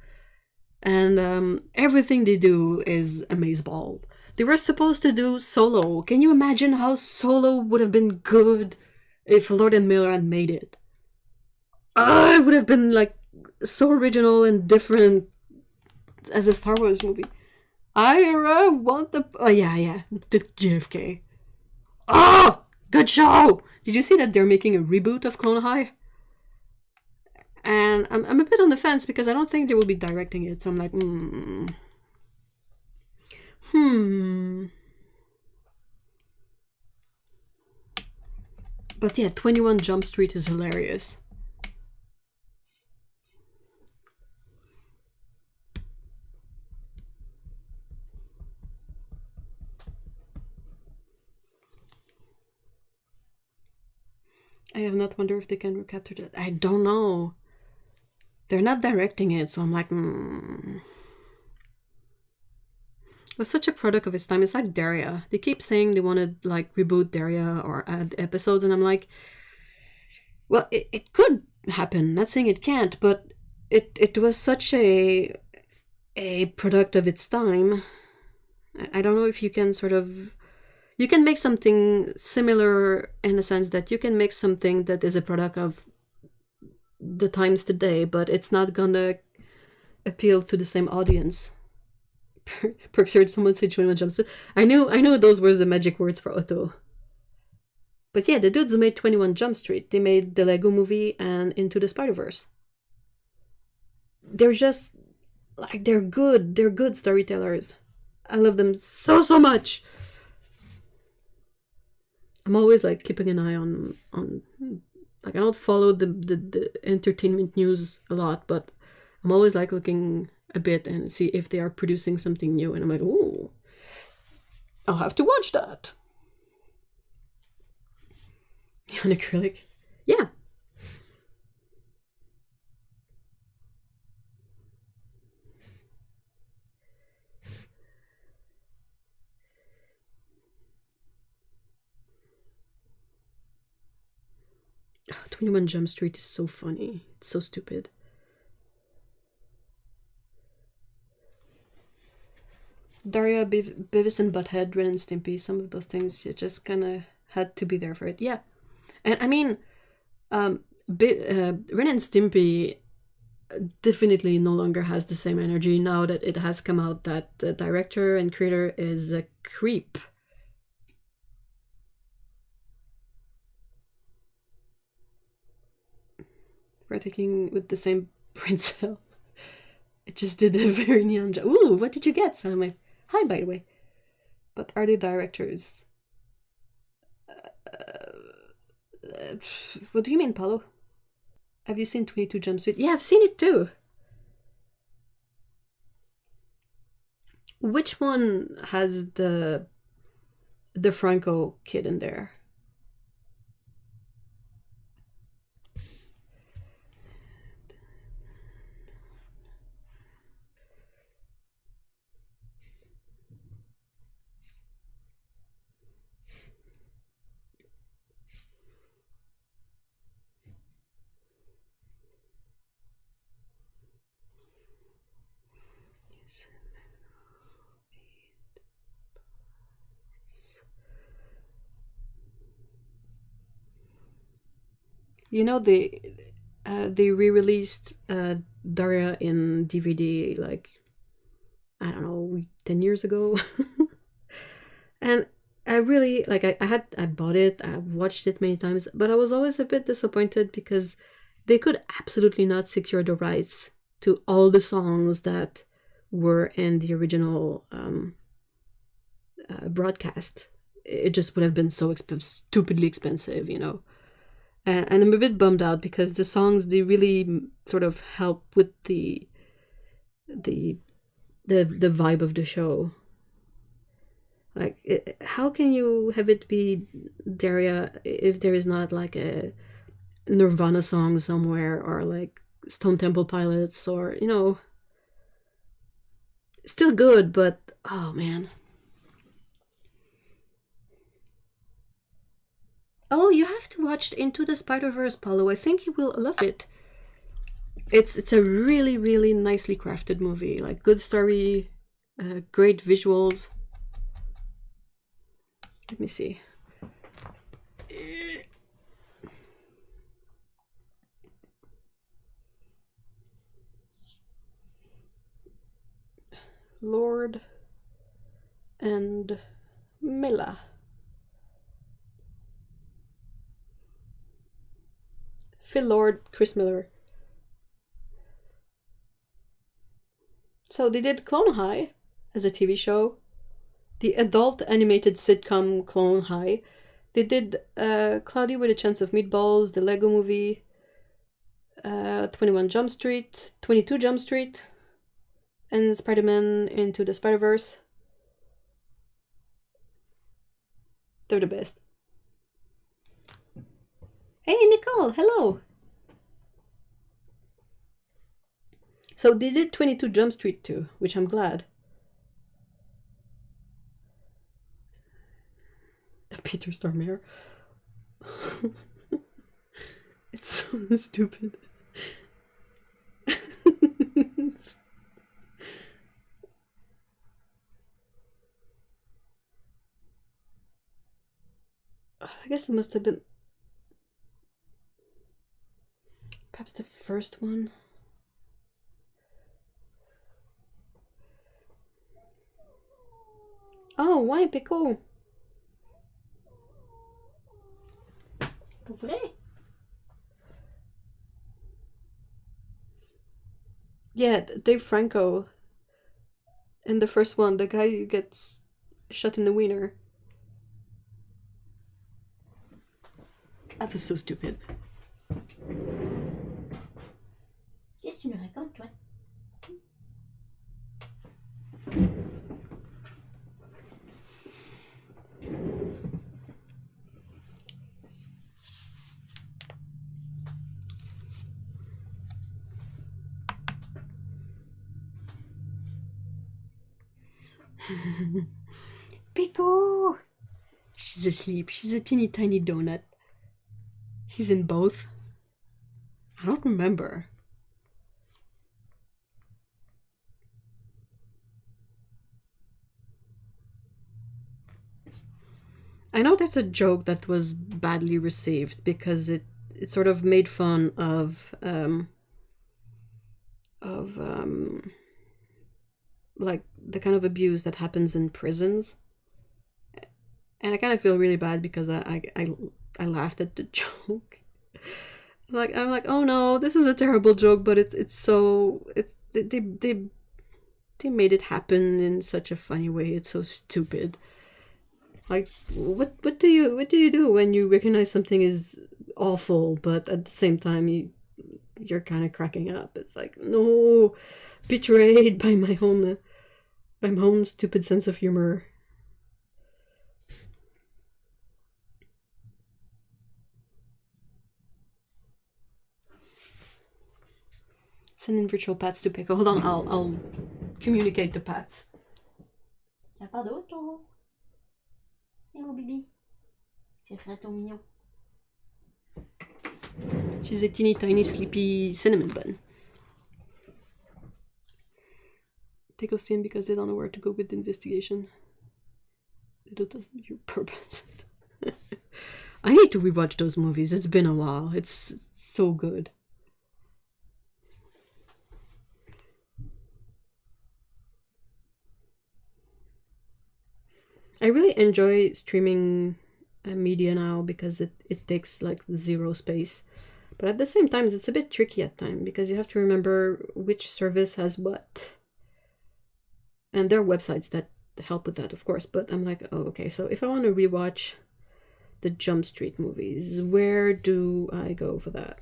And everything they do is amazeball. They were supposed to do Solo. Can you imagine how Solo would have been good if Lord and Miller had made it? It would have been like so original and different as a Star Wars movie. I want the... Oh, yeah. The JFK. Oh! Good show! Did you see that they're making a reboot of Clone High? And I'm a bit on the fence because I don't think they will be directing it. So I'm like, But yeah, 21 Jump Street is hilarious. I have not wondered if they can recapture that. I don't know. They're not directing it, so I'm like, It was such a product of its time. It's like Daria. They keep saying they want to like reboot Daria or add episodes, and I'm like, well, it could happen. Not saying it can't, but it was such a product of its time. I don't know if you can sort of... You can make something similar in a sense that you can make something that is a product of the times today, but it's not gonna appeal to the same audience. Perks heard someone say 21 Jump Street. I knew those were the magic words for Otto. But yeah, the dudes who made 21 Jump Street, they made the Lego movie and Into the Spider-Verse. They're just like they're good storytellers. I love them so much. I'm always like keeping an eye on like I don't follow the entertainment news a lot, but I'm always like looking a bit and see if they are producing something new, and I'm like, oh, I'll have to watch that. On acrylic. Yeah. Oh, 21 Jump Street is so funny. It's so stupid. Daria, Beavis and Butthead, Ren and Stimpy, some of those things, you just kind of had to be there for it. Yeah. And I mean, Ren and Stimpy definitely no longer has the same energy now that it has come out that the director and creator is a creep. We're taking with the same brain cell. It just did a very neon job. Ooh, what did you get, Sam? Hi, by the way. But are they directors? What do you mean, Paulo? Have you seen 22 Jump Street? Yeah, I've seen it too. Which one has the Franco kid in there? You know, they re-released Daria in DVD like, I don't know, 10 years ago. And I really like I bought it, I've watched it many times, but I was always a bit disappointed because they could absolutely not secure the rights to all the songs that were in the original broadcast. It just would have been so stupidly expensive, you know. And I'm a bit bummed out because the songs, they really sort of help with the vibe of the show. Like, how can you have it be Daria if there is not like a Nirvana song somewhere, or like Stone Temple Pilots, or, you know, still good, but oh man. Oh, you have to watch Into the Spider-Verse, Paulo. I think you will love it. It's a really, really nicely crafted movie. Like, good story, great visuals. Let me see. Lord and Miller. Phil Lord, Chris Miller. So they did Clone High as a TV show, the adult animated sitcom Clone High. They did Cloudy with a Chance of Meatballs, the Lego Movie, 21 Jump Street, 22 Jump Street, and Spider-Man Into the Spider-Verse. They're the best. Hey, Nicole, hello! So they did 22 Jump Street too, which I'm glad. Peter Stormare. It's so stupid. I guess it must have been perhaps the first one. Oh, why Pico? Pour vrai? Yeah, Dave Franco. In the first one, the guy who gets shot in the wiener. That was so stupid. Qu'est-ce que tu me racontes, toi? Pico! She's asleep. She's a teeny tiny donut. He's in both. I don't remember. I know that's a joke that was badly received because it sort of made fun of like the kind of abuse that happens in prisons, and I kind of feel really bad because I laughed at the joke. Like, I'm like, oh no, this is a terrible joke, but it's so they made it happen in such a funny way. It's so stupid. Like, what do you do when you recognize something is awful, but at the same time you're kind of cracking up? It's like, no, betrayed by my own stupid sense of humor. Send in virtual pats to Pico. Hold on, I'll communicate the pats. Y'a pas d'auto. Et mon bibi. C'est raton mignon. She's a teeny tiny sleepy cinnamon bun. They go in because they don't know where to go with the investigation. It doesn't your purpose. I need to rewatch those movies. It's been a while. It's so good. I really enjoy streaming media now because it takes like zero space. But at the same time, it's a bit tricky at times because you have to remember which service has what. And there are websites that help with that, of course. But I'm like, oh, okay, so if I want to rewatch the Jump Street movies, where do I go for that?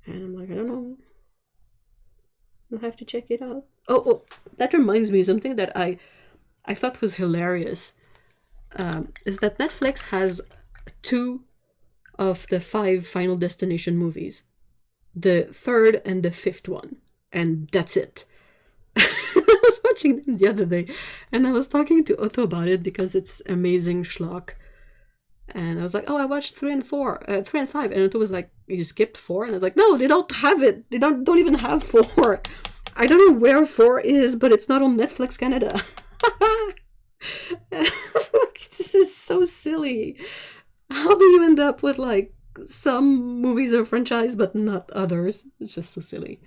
And I'm like, I don't know. I'll have to check it out. Oh, that reminds me of something that I thought was hilarious. Is that Netflix has 2 of the 5 Final Destination movies. The 3rd and the 5th one. And that's it. I was watching them the other day, and I was talking to Otto about it because it's amazing schlock. And I was like, oh, I watched 3 and 5. And Otto was like, you skipped 4? And I was like, no, they don't have it. They don't even have 4. I don't know where 4 is, but it's not on Netflix Canada. Like, this is so silly. How do you end up with like some movies are franchise but not others? It's just so silly.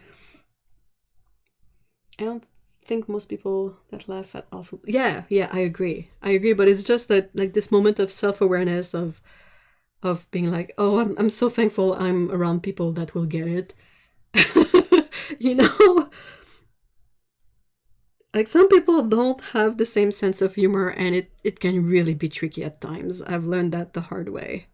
I don't think most people that laugh at awful. Yeah, I agree. But it's just that like this moment of self-awareness of being like, oh, I'm so thankful I'm around people that will get it. You know. Like, some people don't have the same sense of humor, and it can really be tricky at times. I've learned that the hard way.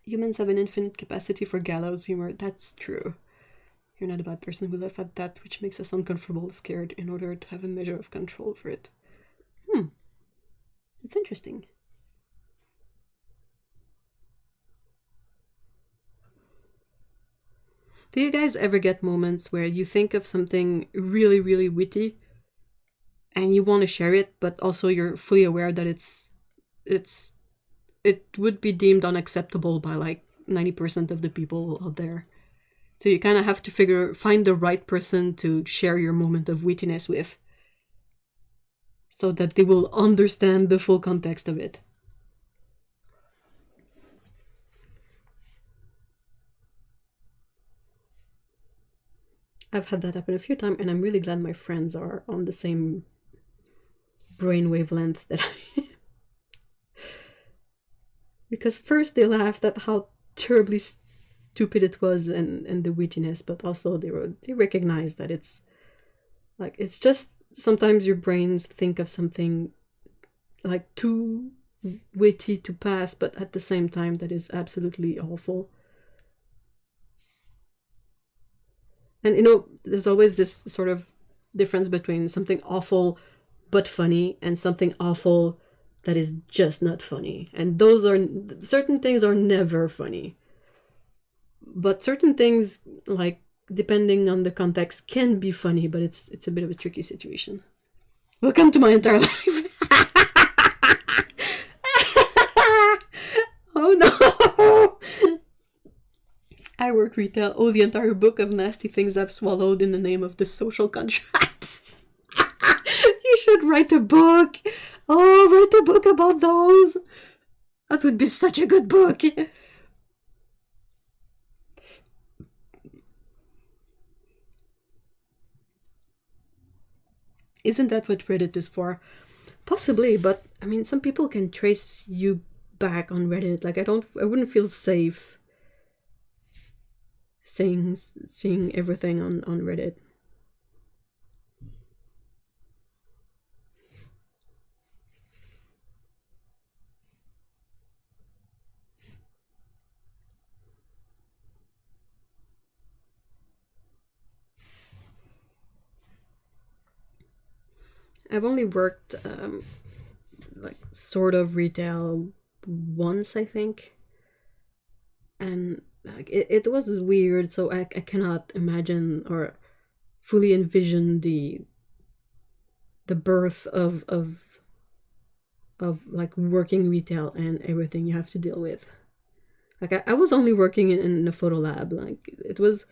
Humans have an infinite capacity for gallows humor. That's true. You're not a bad person. We laugh at that which makes us uncomfortable, scared, in order to have a measure of control over it. It's interesting. Do you guys ever get moments where you think of something really, really witty and you want to share it, but also you're fully aware that it would be deemed unacceptable by like 90% of the people out there? So you kind of have to find the right person to share your moment of wittiness with, so that they will understand the full context of it. I've had that happen a few times, and I'm really glad my friends are on the same brain wavelength that I. Because first they laughed at how terribly stupid it was and the wittiness, but also they recognized that it's like, it's just sometimes your brains think of something like too witty to pass, but at the same time that is absolutely awful. And you know, there's always this sort of difference between something awful but funny and something awful that is just not funny. And those are, certain things are never funny. But certain things, like, depending on the context, can be funny, but it's a bit of a tricky situation. Welcome to my entire life. Oh no! I work retail. Oh, the entire book of nasty things I've swallowed in the name of the social contracts. You should write a book. Oh, write a book about those. That would be such a good book. Isn't that what Reddit is for? Possibly, but I mean, some people can trace you back on Reddit. Like, I wouldn't feel safe seeing everything on Reddit. I've only worked like sort of retail once, I think, and like it was weird. So I cannot imagine or fully envision the birth of like working retail and everything you have to deal with. Like, I was only working in a photo lab. Like, it was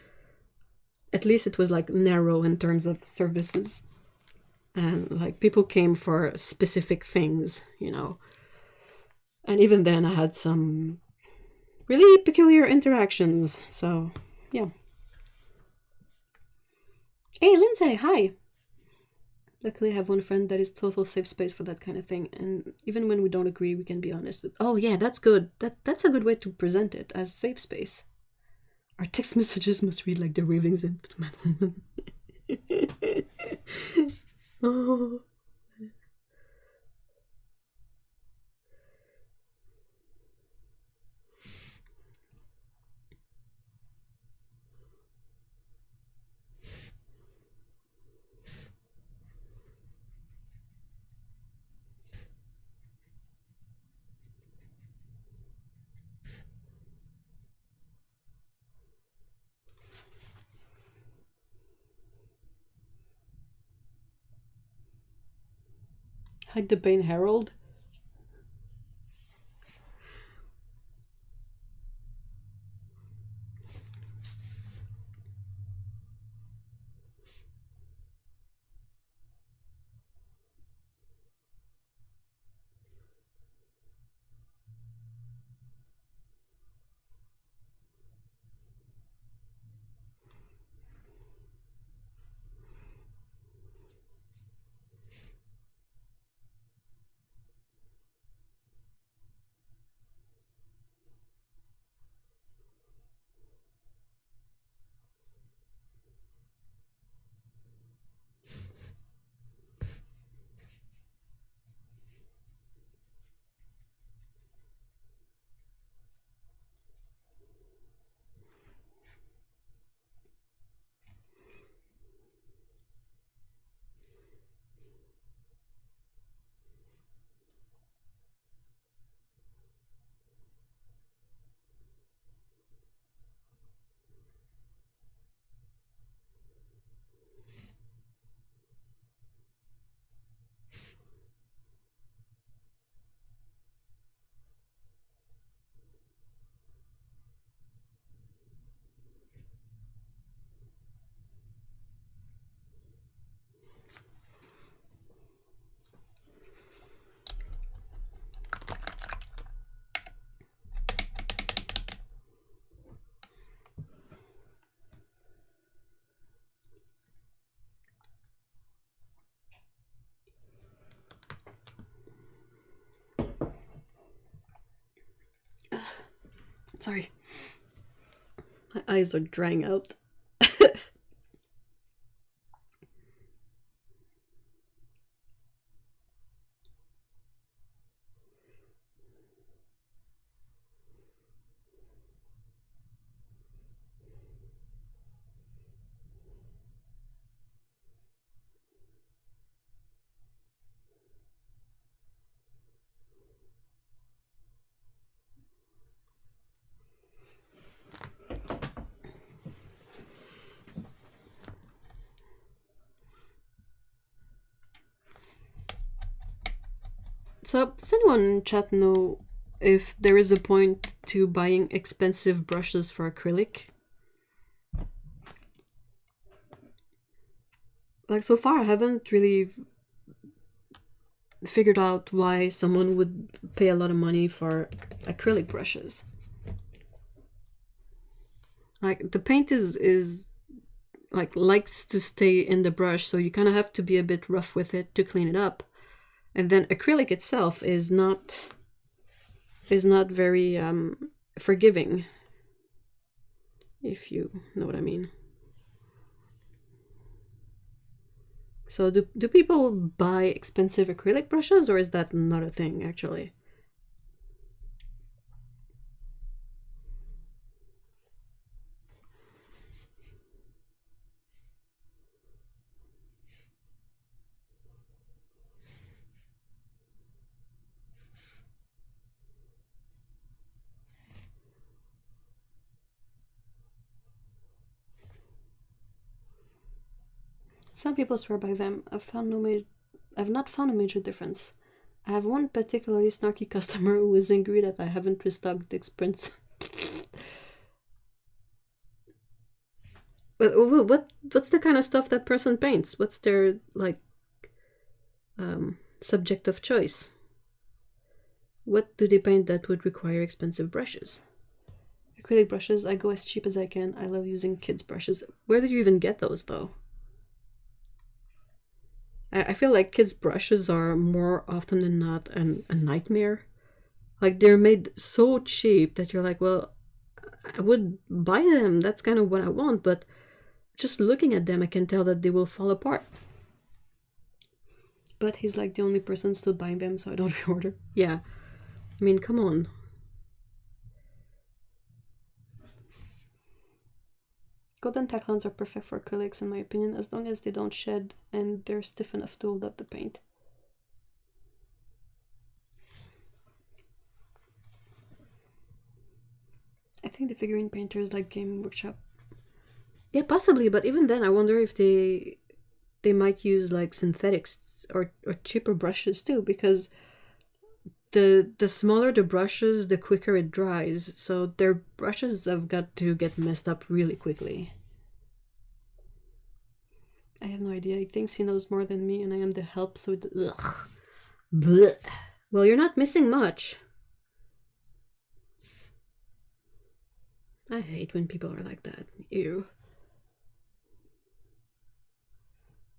at least it was like narrow in terms of services. And like people came for specific things, you know. And even then I had some really peculiar interactions. So, yeah. Hey, Lindsay, hi. Luckily, I have one friend that is total safe space for that kind of thing. And even when we don't agree, we can be honest. But oh yeah, that's good. That's a good way to present it, as safe space. Our text messages must read like the ravings into man. Oh. Hide the Bane Herald. Sorry. My eyes are drying out. So, does anyone in chat know if there is a point to buying expensive brushes for acrylic? Like, so far I haven't really figured out why someone would pay a lot of money for acrylic brushes. Like, the paint is like likes to stay in the brush, so you kind of have to be a bit rough with it to clean it up. And then acrylic itself is not very forgiving, if you know what I mean. So do people buy expensive acrylic brushes, or is that not a thing actually? Some people swear by them. I've not found a major difference. I have one particularly snarky customer who is angry that I haven't restocked Dick's prints. What's the kind of stuff that person paints? What's their like subject of choice? What do they paint that would require expensive brushes? Acrylic brushes, I go as cheap as I can. I love using kids' brushes. Where do you even get those though? I feel like kids' brushes are more often than not a nightmare. Like they're made so cheap that you're like, well, I would buy them. That's kind of what I want, but just looking at them, I can tell that they will fall apart. But he's like the only person still buying them, so I don't reorder. Yeah. I mean, come on. Golden tacklons are perfect for acrylics in my opinion, as long as they don't shed and they're stiff enough to hold up the paint. I think the figurine painters like Game Workshop. Yeah, possibly, but even then I wonder if they might use like synthetics or cheaper brushes too, because the smaller the brushes, the quicker it dries. So their brushes have got to get messed up really quickly. I have no idea. He thinks he knows more than me, and I am the help. So ugh. Blech. Well, you're not missing much. I hate when people are like that. Ew.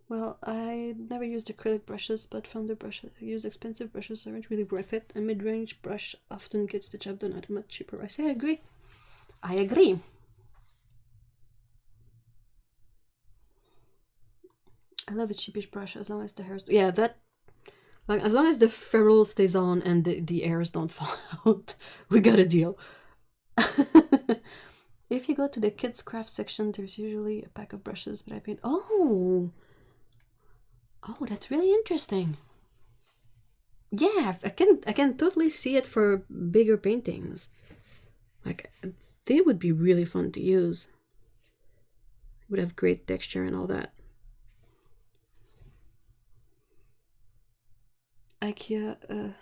Well, I never used acrylic brushes, but found the brushes I use expensive brushes aren't really worth it. A mid-range brush often gets the job done at a much cheaper price. I agree. I agree. I love a cheapish brush as long as the hairs. Yeah, that. Like as long as the ferrule stays on and the hairs don't fall out, we got a deal. If you go to the kids craft section, there's usually a pack of brushes that I paint. Oh, that's really interesting. Yeah, I can totally see it for bigger paintings. Like they would be really fun to use. Would have great texture and all that. IKEA,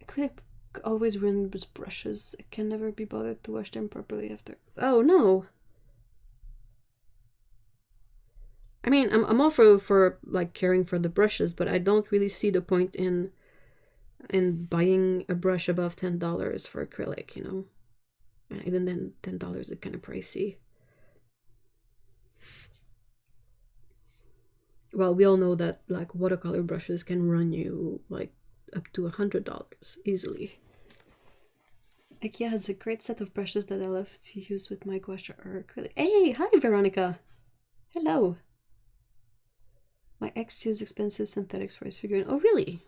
acrylic always ruins brushes. I can never be bothered to wash them properly after. Oh no. I mean, I'm all for like caring for the brushes, but I don't really see the point in buying a brush above $10 for acrylic, you know. And even then, $10 is kind of pricey. Well, we all know that like watercolor brushes can run you like up to $100 easily. IKEA has a great set of brushes that I love to use with my gouache or acrylic. Hey, hi Veronica. Hello. My ex used expensive synthetics for his figurine. Oh, really?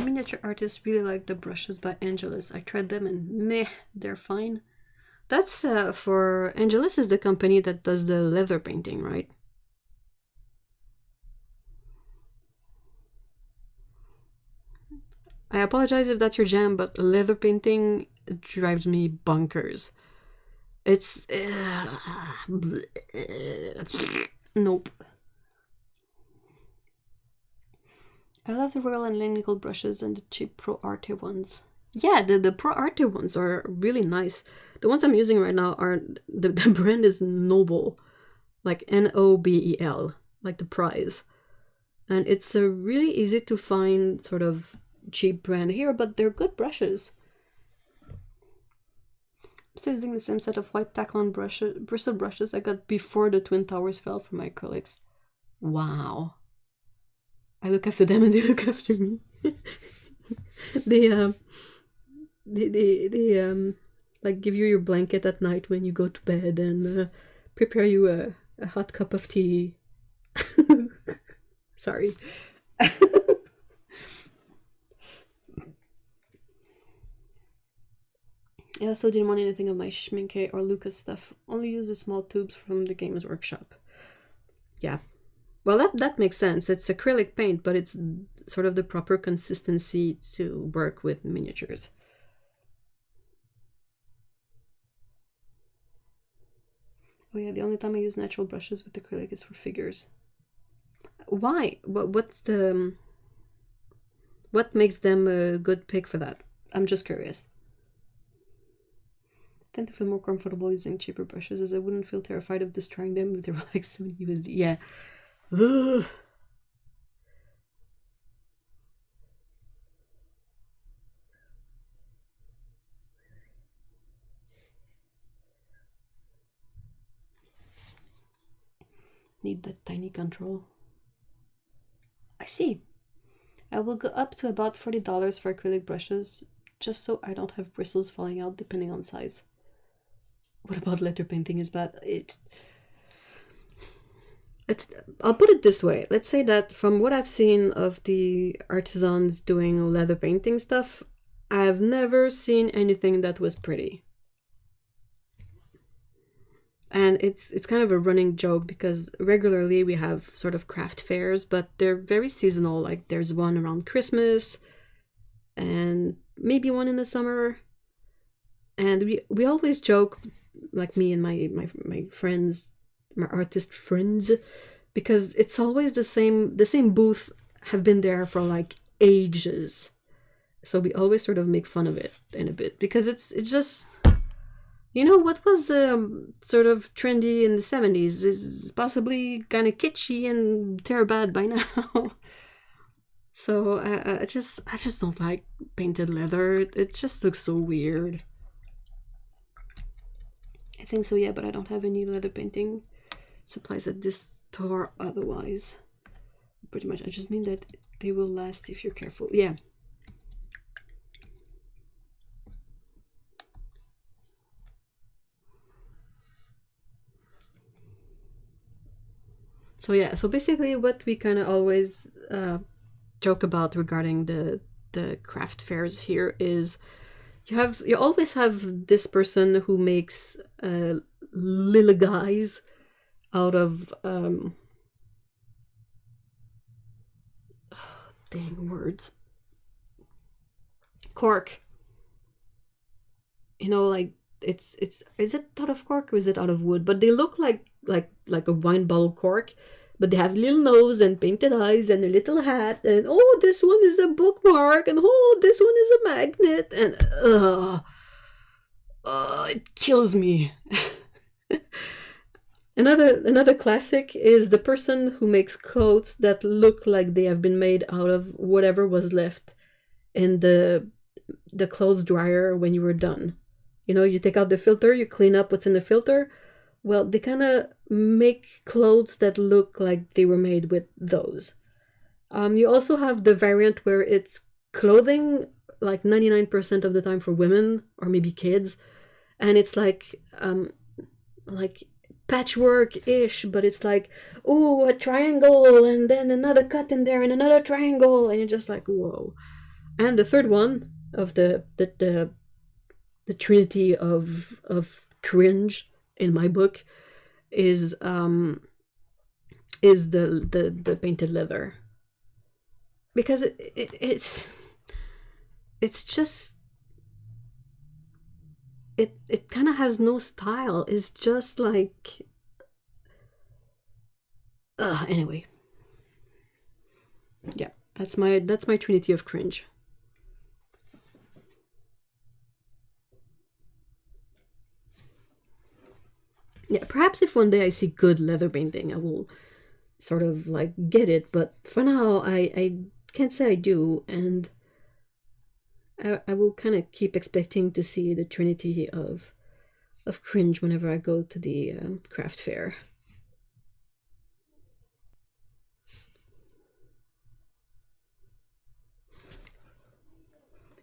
Miniature artists really like the brushes by Angelus. I tried them and meh, they're fine. That's for Angelus is the company that does the leather painting, right? I apologize if that's your jam, but leather painting drives me bonkers. It's nope. I love the Royal and Langnickel brushes and the cheap Pro Arte ones. Yeah, the Pro Arte ones are really nice. The ones I'm using right now are the brand is Noble, like Nobel, like the prize, and it's a really easy to find sort of cheap brand here, but they're good brushes. I'm still using the same set of white Tacklon bristle brushes I got before the Twin Towers fell for my acrylics. Wow. I look after them and they look after me. they like give you your blanket at night when you go to bed and prepare you a hot cup of tea. Sorry. I also didn't want anything of my Schminke or Lucas stuff. Only use the small tubes from the Games Workshop. Yeah. Well, that makes sense. It's acrylic paint, but it's sort of the proper consistency to work with miniatures. Oh yeah, the only time I use natural brushes with acrylic is for figures. Why? What makes them a good pick for that? I'm just curious. I tend to feel more comfortable using cheaper brushes, as I wouldn't feel terrified of destroying them if they were like 70 USD. Yeah. Ugh. Need that tiny control. I see. I will go up to about $40 for acrylic brushes, just so I don't have bristles falling out depending on size. What about letter painting is bad? I'll put it this way. Let's say that from what I've seen of the artisans doing leather painting stuff, I've never seen anything that was pretty. And it's kind of a running joke because regularly we have sort of craft fairs, but they're very seasonal. Like there's one around Christmas and maybe one in the summer. And we always joke, like me and my friends, my artist friends, because it's always the same booth have been there for like ages. So we always sort of make fun of it in a bit because it's just, you know, what was sort of trendy in the 70s is possibly kind of kitschy and terrible by now. So I just don't like painted leather. It just looks so weird. I think so, yeah, but I don't have any leather painting supplies at this store otherwise. Pretty much, I just mean that they will last if you're careful. Yeah. So yeah, so basically what we kind of always joke about regarding the craft fairs here is you always have this person who makes little guys out of dang words, cork. You know, like it's is it out of cork or is it out of wood? But they look like a wine bottle cork, but they have little nose and painted eyes and a little hat, and oh, this one is a bookmark, and oh, this one is a magnet, and it kills me. Another classic is the person who makes clothes that look like they have been made out of whatever was left in the clothes dryer when you were done. You know, you take out the filter, you clean up what's in the filter. Well, they kind of make clothes that look like they were made with those. You also have the variant where it's clothing like 99% of the time for women or maybe kids, and it's like patchwork-ish, but it's like, oh, a triangle and then another cut in there and another triangle, and you're just like, whoa. And the third one of the trinity of cringe in my book is the painted leather, because it's just it kind of has no style. It's just like anyway, yeah, that's my trinity of cringe. Yeah, perhaps if one day I see good leather painting, I will sort of like get it, but for now I can't say I do, and I will kind of keep expecting to see the trinity of cringe whenever I go to the craft fair.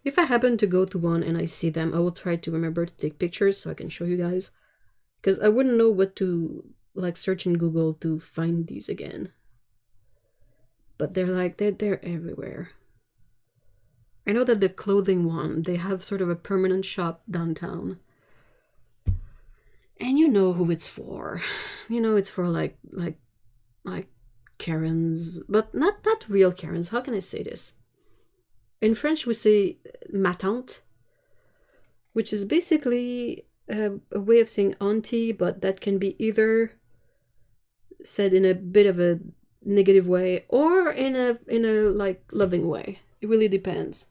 If I happen to go to one and I see them, I will try to remember to take pictures so I can show you guys, because I wouldn't know what to like search in Google to find these again. But they're everywhere. I know that the clothing one, they have sort of a permanent shop downtown. And you know who it's for. You know it's for like Karens, but not real Karens. How can I say this? In French we say ma tante, which is basically a way of saying auntie, but that can be either said in a bit of a negative way or in a like loving way. It really depends.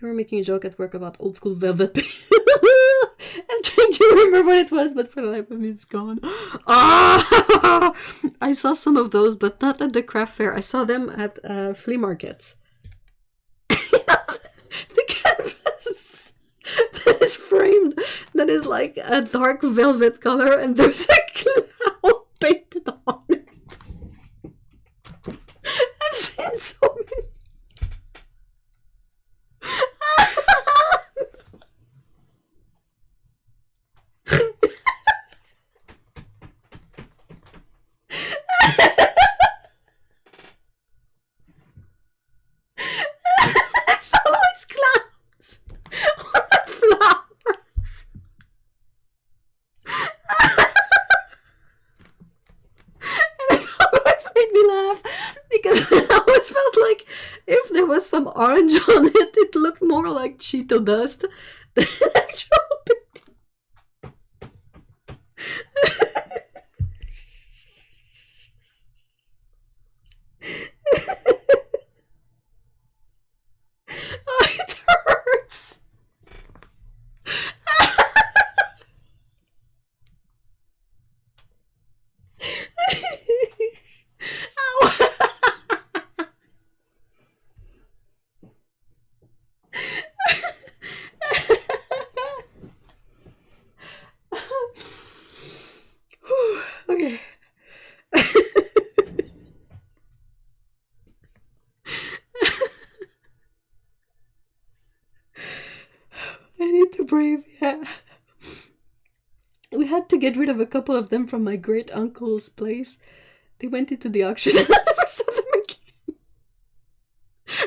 You were making a joke at work about old school velvet. I'm trying to remember what it was, but for the life of me, it's gone. Ah! I saw some of those, but not at the craft fair. I saw them at flea markets. The canvas that is framed, that is like a dark velvet color, and there's a clown painted on it. I've seen so many. It's always clowns or flowers. And it always made me laugh because I always felt like if there was some orange on it, it looked more like Cheeto dust than actual painting. Oh, it hurts. Ow. Whew, okay. I need to breathe, yeah. We had to get rid of a couple of them from my great uncle's place. They went into the auction and I never saw them again.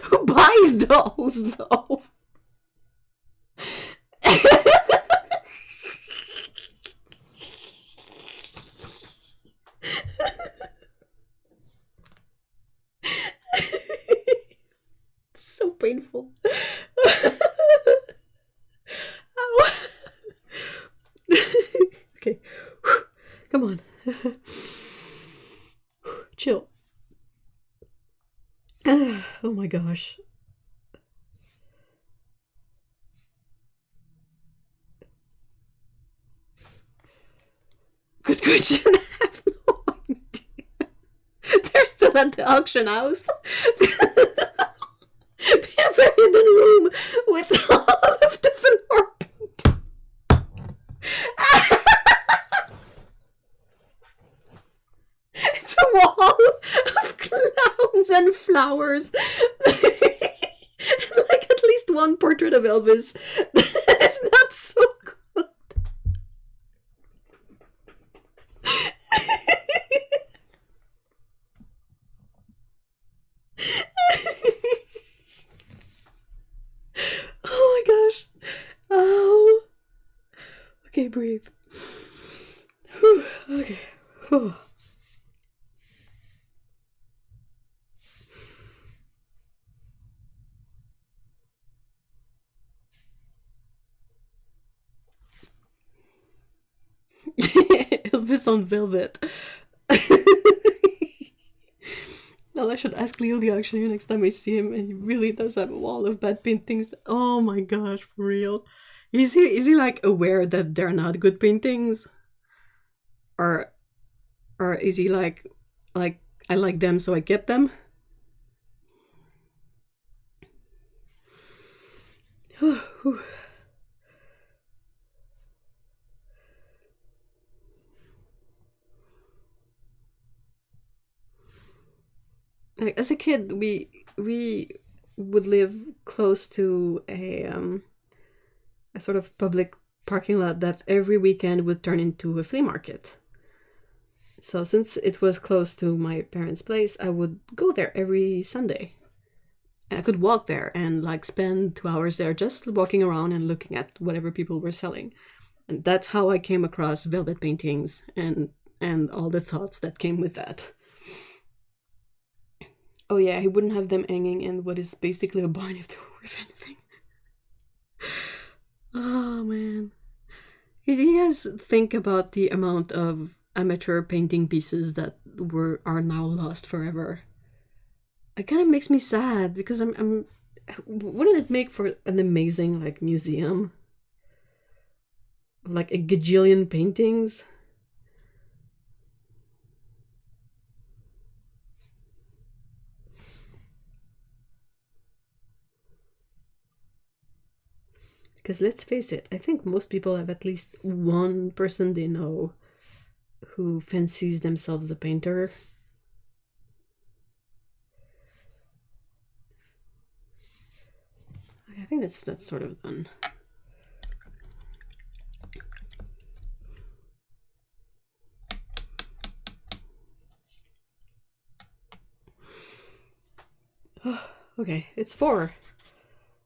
Who buys those, though? It's so painful. Ow. Okay. Come on. Chill. Oh my gosh. Good question. I have no idea. They're still at the auction house. They have a hidden room with all of the velour paint. It's a wall of clowns and flowers. And like at least one portrait of Elvis. That is not so good. Oh my gosh. Oh. Okay, breathe. Whew. Okay. Whew. Elvis on velvet. Well, I should ask Leo the auctioneer next time I see him, and he really does have a wall of bad paintings. Oh my gosh, for real. Is he like aware that they're not good paintings? Or is he like I like them so I kept them? Like, as a kid, we would live close to a sort of public parking lot that every weekend would turn into a flea market. So since it was close to my parents' place, I would go there every Sunday. And I could walk there and like spend 2 hours there just walking around and looking at whatever people were selling. And that's how I came across velvet paintings and all the thoughts that came with that. Oh yeah, he wouldn't have them hanging in what is basically a barn if they were worth anything. Oh man. Did you guys think about the amount of amateur painting pieces that are now lost forever? It kind of makes me sad because I'm wouldn't it make for an amazing like museum? Like a gajillion paintings? Because let's face it, I think most people have at least one person they know who fancies themselves a painter. I think that's sort of done. Okay, it's 4.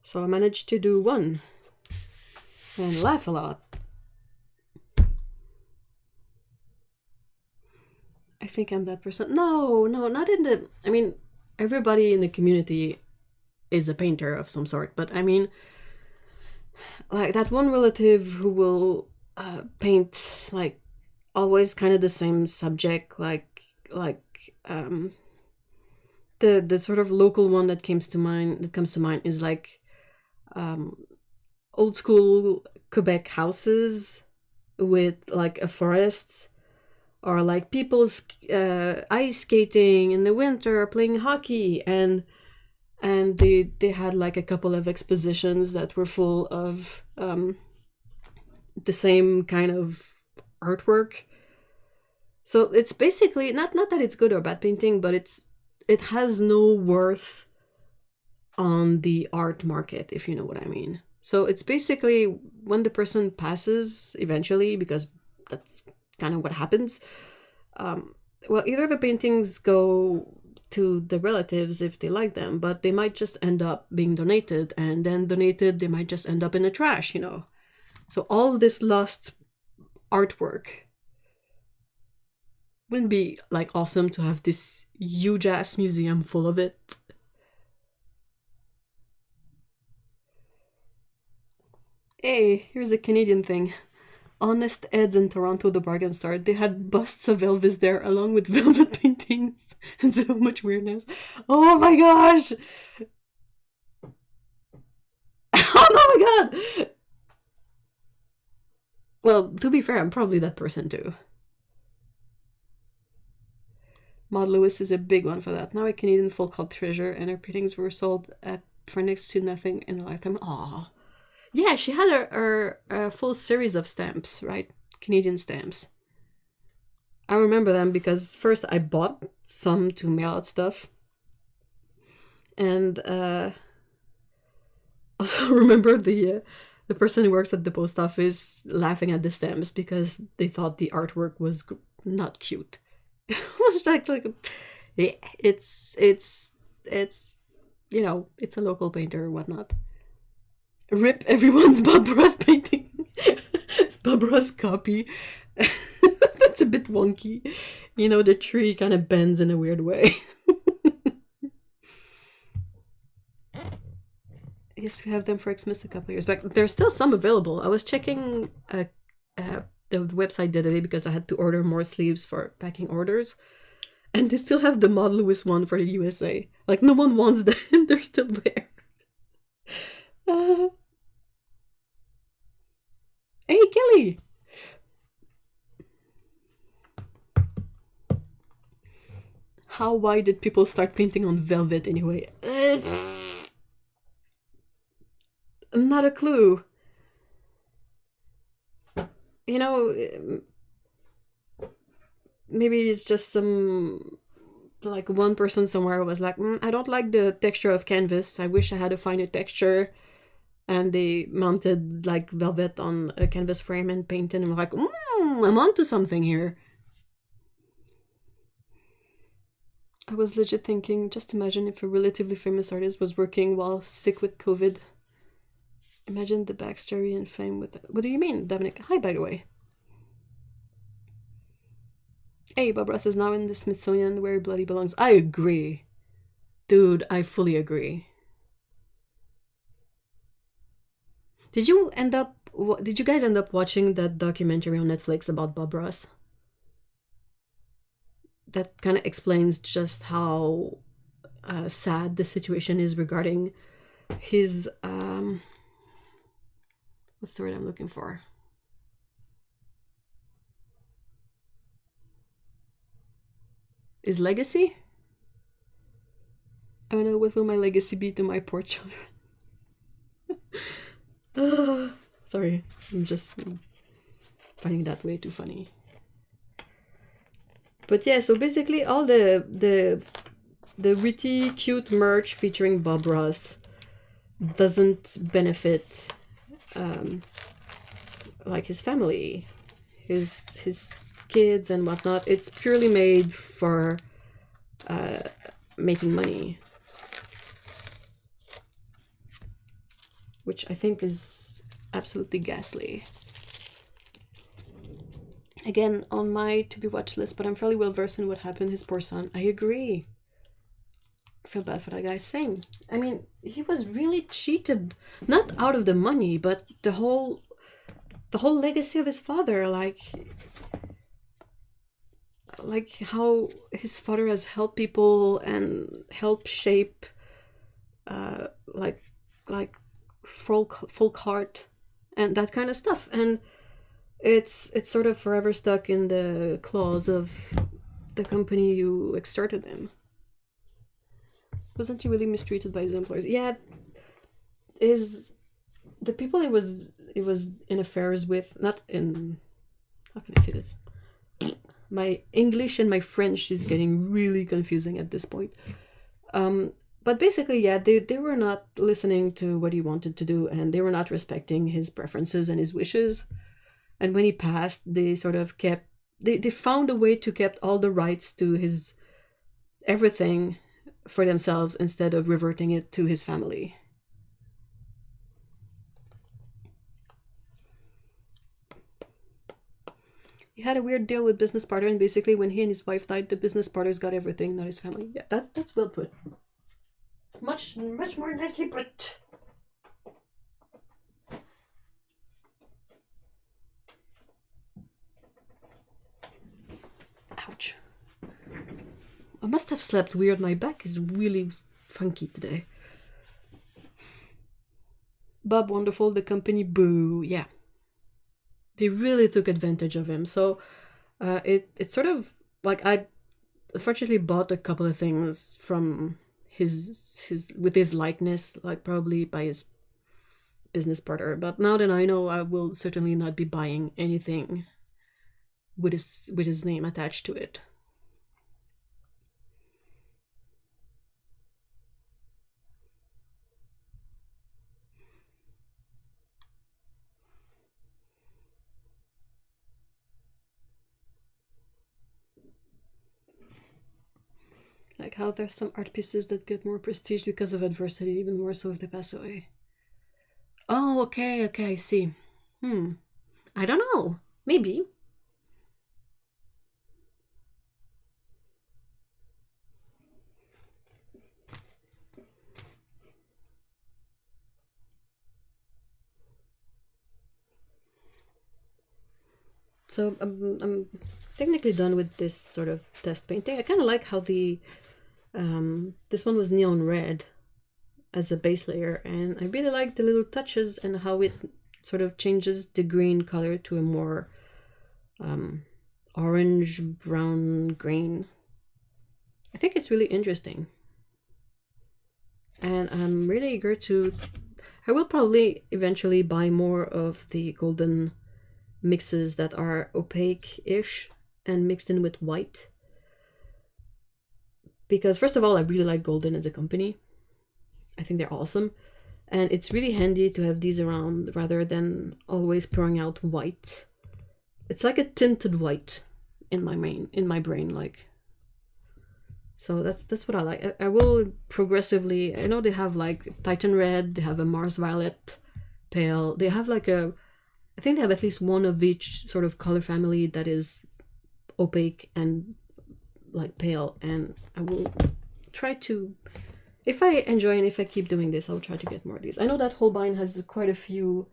So I managed to do 1. And laugh a lot. I think I'm that person. No, not in the... I mean, everybody in the community is a painter of some sort. But I mean, like that one relative who will paint like always kind of the same subject, like the sort of local one that comes to mind is like old school Quebec houses with like a forest, or like people ice skating in the winter or playing hockey, and they had like a couple of expositions that were full of the same kind of artwork. So it's basically not that it's good or bad painting, but it has no worth on the art market, if you know what I mean. So it's basically when the person passes eventually, because that's kind of what happens. Well, either the paintings go to the relatives if they like them, but they might just end up being donated, and then donated, they might just end up in the trash, you know. So all this lost artwork. Wouldn't be like awesome to have this huge ass museum full of it? Hey, here's a Canadian thing. Honest Ed's in Toronto, the bargain store. They had busts of Elvis there along with velvet paintings and so much weirdness. Oh my gosh! Oh no, my god! Well, to be fair, I'm probably that person too. Maud Lewis is a big one for that. Now a Canadian folk called Treasure, and her paintings were sold for next to nothing in a lifetime. Aww. Yeah, she had a full series of stamps, right? Canadian stamps. I remember them because first I bought some to mail out stuff. And also remember the person who works at the post office laughing at the stamps because they thought the artwork was not cute. It was like it's you know, it's a local painter or whatnot. Rip everyone's Bob Ross painting. It's Bob Ross copy. That's a bit wonky. You know, the tree kind of bends in a weird way. Yes, we have them for Xmas a couple years back. There's still some available. I was checking the website the other day because I had to order more sleeves for packing orders. And they still have the Maud Lewis one for the USA. Like, no one wants them. They're still there. Hey, Kelly! Why did people start painting on velvet anyway? Not a clue. You know, maybe it's just some, like, one person somewhere was like, I don't like the texture of canvas. I wish I had a finer texture. And they mounted, like, velvet on a canvas frame and painted, and I'm like, I'm onto something here. I was legit thinking, just imagine if a relatively famous artist was working while sick with COVID. Imagine the backstory and fame with it. What do you mean, Dominic? Hi, by the way. Hey, Bob Ross is now in the Smithsonian where bloody belongs. I agree. Dude, I fully agree. Did you guys end up watching that documentary on Netflix about Bob Ross? That kind of explains just how sad the situation is regarding his what's the word I'm looking for? His legacy? I don't know, what will my legacy be to my poor children? Sorry, I'm just finding that way too funny. But yeah, so basically all the witty, cute merch featuring Bob Ross doesn't benefit like his family, his kids and whatnot. It's purely made for making money, which I think is absolutely ghastly. Again, on my to-be-watched list, but I'm fairly well-versed in what happened to his poor son. I agree. I feel bad for that guy. Same. I mean, he was really cheated. Not out of the money, but the whole legacy of his father. Like how his father has helped people and helped shape like folk art and that kind of stuff. And it's sort of forever stuck in the claws of the company who extorted him. Wasn't he really mistreated by his employers? Yeah, the people he was in affairs with, not in, how can I say this? My English and my French is getting really confusing at this point. But basically, yeah, they were not listening to what he wanted to do, and they were not respecting his preferences and his wishes. And when he passed, they sort of kept, they found a way to keep all the rights to his everything for themselves instead of reverting it to his family. He had a weird deal with business partner, and basically when he and his wife died, the business partners got everything, not his family. Yeah, that's well put. It's much more nicely put. Ouch. I must have slept weird. My back is really funky today. Bob Wonderful, the company, boo. Yeah. They really took advantage of him. So it's sort of like, I unfortunately bought a couple of things from his with his likeness, like probably by his business partner. But now that I know, I will certainly not be buying anything with his name attached to it. Like how there's some art pieces that get more prestige because of adversity, even more so if they pass away. Oh, okay, I see. I don't know. Maybe. So I'm technically done with this sort of test painting. I kind of like how the this one was neon red as a base layer, and I really like the little touches and how it sort of changes the green color to a more orange brown green. I think it's really interesting, and I'm really eager to. I will probably eventually buy more of the golden mixes that are opaque-ish and mixed in with white, because first of all, I really like Golden as a company. I think they're awesome, and it's really handy to have these around rather than always pouring out white. It's like a tinted white in my brain, like. So that's what I like. I will progressively, I know they have like Titan Red, they have a Mars Violet pale, they have like a, I think they have at least one of each sort of color family that is opaque and like pale, and I will try to, if I enjoy and if I keep doing this, I'll try to get more of these. I know that Holbein has quite a few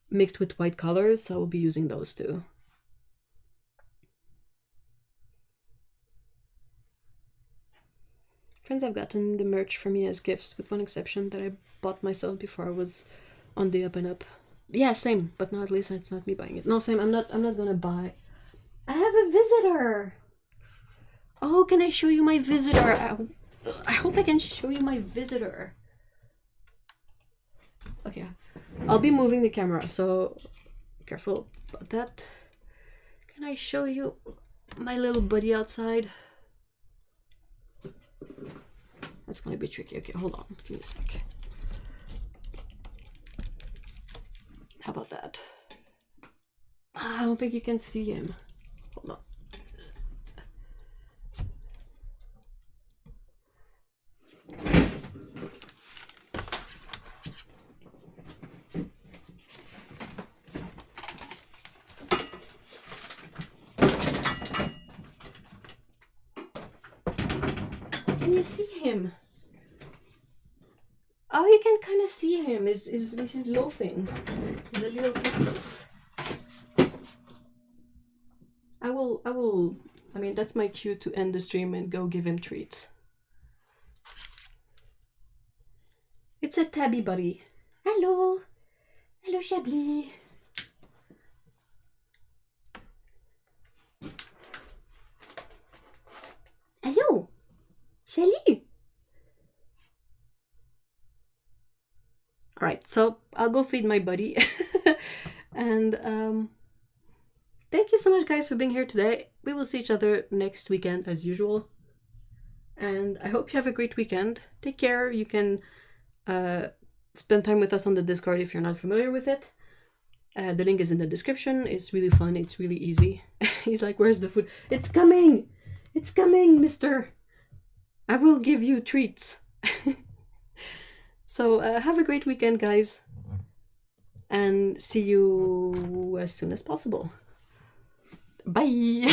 mixed with white colors, so I will be using those too. Friends have gotten the merch for me as gifts, with one exception that I bought myself before I was on the up and up. Yeah, same, but no, at least it's not me buying it. No, same, I'm not gonna buy. I have a visitor! Oh, can I show you my visitor? I hope I can show you my visitor. Okay, I'll be moving the camera, so careful about that. Can I show you my little buddy outside? That's gonna be tricky. Okay, hold on. Give me a sec. How about that? I don't think you can see him. Hold on. Can you see him? Oh, you can kind of see him. He's loafing. He's a little cat loaf. I mean, that's my cue to end the stream and go give him treats. It's a tabby buddy. Hello. Hello, Chablis. Hello. Salut. Alright, so I'll go feed my buddy. And thank you so much, guys, for being here today. We will see each other next weekend as usual. And I hope you have a great weekend. Take care. You can spend time with us on the Discord if you're not familiar with it. The link is in the description. It's really fun. It's really easy. He's like, where's the food? It's coming! It's coming, mister! I will give you treats. So have a great weekend, guys. And see you as soon as possible. Bye!